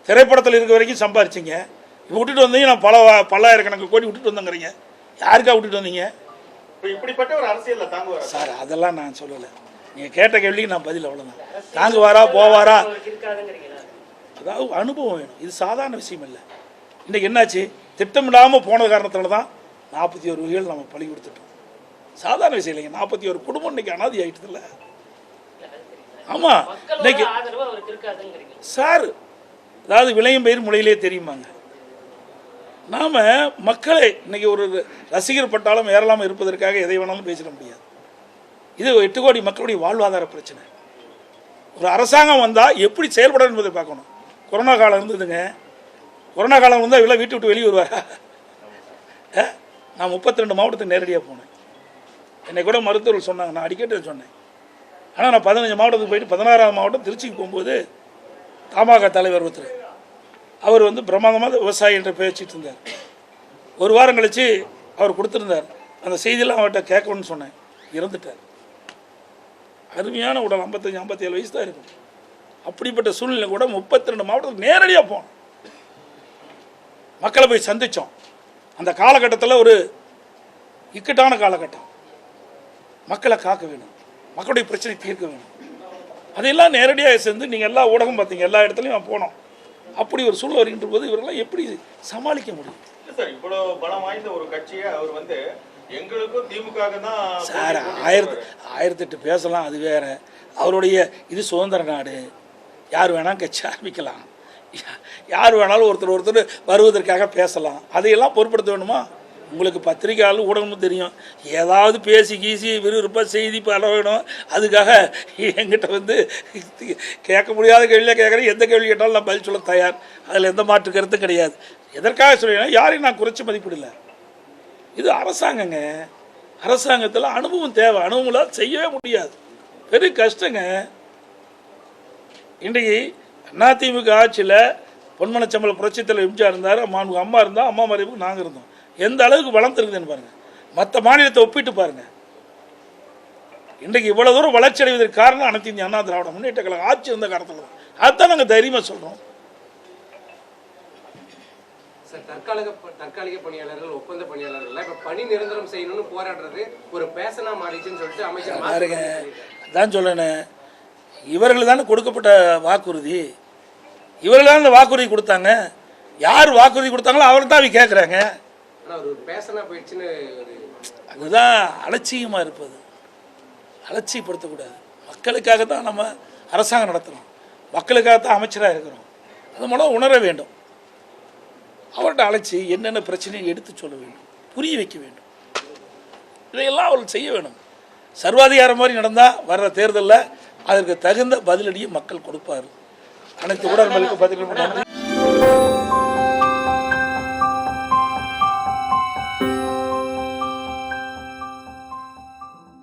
திரைப்படத்தில் இருக்க வரைக்கும் சம்பாரிச்சிங்க. இப்போ விட்டுட்டு வந்தீங்க. நான் பல்லாயிரக்கணக்கு கோடி விட்டுட்டு வந்தேங்கிறீங்க. யாருக்கா விட்டுட்டு வந்தீங்க? இப்படிப்பட்ட ஒரு அரசியல் தாங்குவார் சார். அதெல்லாம் நான் சொல்லலை. நீங்கள் கேட்ட கேள்விக்கு நான் பதில் அவ்வளோதான். தாங்குவாரா போவாரா? அதாவது அனுபவம் வேணும். இது சாதாரண விஷயம் இல்லை. இன்றைக்கி என்னாச்சு? திட்டமிடாமல் போன காரணத்தில் தான் 41 உயிர்கள் நம்ம பழி கொடுத்துட்டோம். சாதாரண விஷயம் இல்லைங்க. 41 குடும்பம் இன்றைக்கி அனாதி ஆகிட்டது இல்லை. ஆமாம். இன்னைக்கு சார், அதாவது விளையும் பயிர் முளையிலே தெரியுமாங்க. நாம் மக்களை இன்றைக்கி ஒரு ரசிகர் பட்டாலும் ஏறலாமல் இருப்பதற்காக எதை வேணாலும் பேசிட முடியாது. இது 8 கோடி மக்களுடைய வாழ்வாதார பிரச்சனை. ஒரு அரசாங்கம் வந்தால் எப்படி செயல்படும் என்பதை பார்க்கணும். கொரோனா காலம் இருந்ததுங்க. கொரோனா காலம் வந்தால் இவ்வளோ வீட்டு விட்டு வெளியே வருவாரா? நான் 32 மாவட்டத்துக்கு நேரடியாக போனேன். என்னை கூட மருத்துவர்கள் சொன்னாங்க, நான் அடிக்கடி சொன்னேன். ஆனால் நான் 15 மாவட்டத்துக்கு போயிட்டு 16ஆம் மாவட்டம் திருச்சிக்கு போகும்போது தமாக தலைவர் ஒருத்தர், அவர் பிரமாதமாக விவசாயி என்ற பேச்சிட்டு இருந்தார். ஒரு வாரம் கழித்து அவர் கொடுத்துருந்தார். அந்த செய்தியெல்லாம் அவர்கிட்ட கேட்கணும்னு சொன்னேன். இறந்துட்டார். அருமையான உடல், 55-57 வயசு தான் இருக்கும். அப்படிப்பட்ட சூழ்நிலை கூட 32 மாவட்டத்துக்கு நேரடியாக போனோம். மக்களை போய் சந்தித்தோம். அந்த காலகட்டத்தில் ஒரு இக்கட்டான காலகட்டம். மக்களை காக்க வேணும், மக்களுடைய பிரச்சனை தீர்க்க வேணும். அதையெல்லாம் நேரடியாக சேர்ந்து நீங்கள் எல்லா ஊடகம் பார்த்தீங்க, எல்லா இடத்துலையும் போனோம். அப்படி ஒரு சூழ்நிலை வருகின்ற போது இவரெல்லாம் எப்படி சமாளிக்க முடியும்? சார், இவ்வளோ பலம் வாய்ந்த ஒரு கட்சியை அவர் எங்களுக்கும் திமுக தான் சார். 1008 பேசலாம், அது வேற. அவருடைய இது சுதந்திர நாடு. யார் வேணாலும் கட்சி ஆரம்பிக்கலாம், யார் வேணாலும் ஒருத்தர் வருவதற்காக பேசலாம். அதையெல்லாம் பொருட்படுத்த வேணுமா? உங்களுக்கு பத்திரிகையாளர் ஊடகமும் தெரியும். ஏதாவது பேசி கீசி விறுவிறுப்பாக செய்தி பல வேணும். அதுக்காக என்கிட்ட கேட்க முடியாத கேள்வியாக கேட்குறேன். எந்த கேள்வி கேட்டாலும் நான் பதில் சொல்ல தயார். அதில் எந்த மாற்று கருத்தும் கிடையாது. எதற்காக சொல்லினா, யாரையும் நான் குறைச்சி மதிப்பிடல. இது அரசாங்கங்க. அரசாங்கத்தில் அனுபவம் தேவை. அனுபவம் செய்யவே முடியாது. பெரிய கஷ்டங்க. இன்றைக்கு அதிமுக ஆட்சியில் பொன்மனச்சம்பள புரட்சித்தலைவர் எம்ஜிஆர் இருந்தார், அம்மா இருந்தால், அம்மா மறைவுக்கு நாங்கள் இருந்தோம். எந்த அளவுக்கு வளர்ந்துருக்குதுன்னு பாருங்கள். மற்ற மாநிலத்தை ஒப்பிட்டு பாருங்கள். இன்றைக்கு இவ்வளோ தூரம் வளர்ச்சி அடைவதற்கு காரணம் அனைத்து இந்திய அண்ணா திராவிட முன்னேற்ற கழகம் ஆட்சி இருந்த காலத்தில் தான். அதுதான் நாங்கள் தைரியமாக சொல்கிறோம். தற்காலிக பணியாளர்கள், ஒப்பந்த பணியாளர்கள் இப்போ பணி நிரந்தரம் செய்யணும்னு போராடுறது ஒரு பேசனா மாறிச்சுன்னு சொல்லிட்டு அமைச்சர் பாருங்க. அதான் சொல்லணும், இவர்கள் தானே கொடுக்கப்பட்ட வாக்குறுதி. இவர்கள் தான் வாக்குறுதி கொடுத்தாங்க. யார் வாக்குறுதி கொடுத்தாங்களோ அவர் தான் அவங்க கேட்குறாங்க. பேசனா போயிடுச்சுன்னு அதுதான் அலட்சியமாக இருப்பது. அலட்சியப்படுத்தக்கூடாது. மக்களுக்காக தான் நம்ம அரசாங்கம் நடத்துகிறோம், மக்களுக்காக தான் அமைச்சராக இருக்கிறோம். அது மூலம் உணர வேண்டும். அவர்கிட்ட அழைச்சி என்னென்ன பிரச்சனையை எடுத்து சொல்ல வேண்டும், புரிய வைக்க வேண்டும். இதையெல்லாம் அவர்கள் செய்ய வேண்டும். சர்வாதிகாரம் மாதிரி நடந்தால் வர்ற தேர்தலில் அதற்கு தகுந்த பதிலடியை மக்கள் கொடுப்பார்கள். அனைத்து ஊடகங்களுக்கு பதில் நன்றி.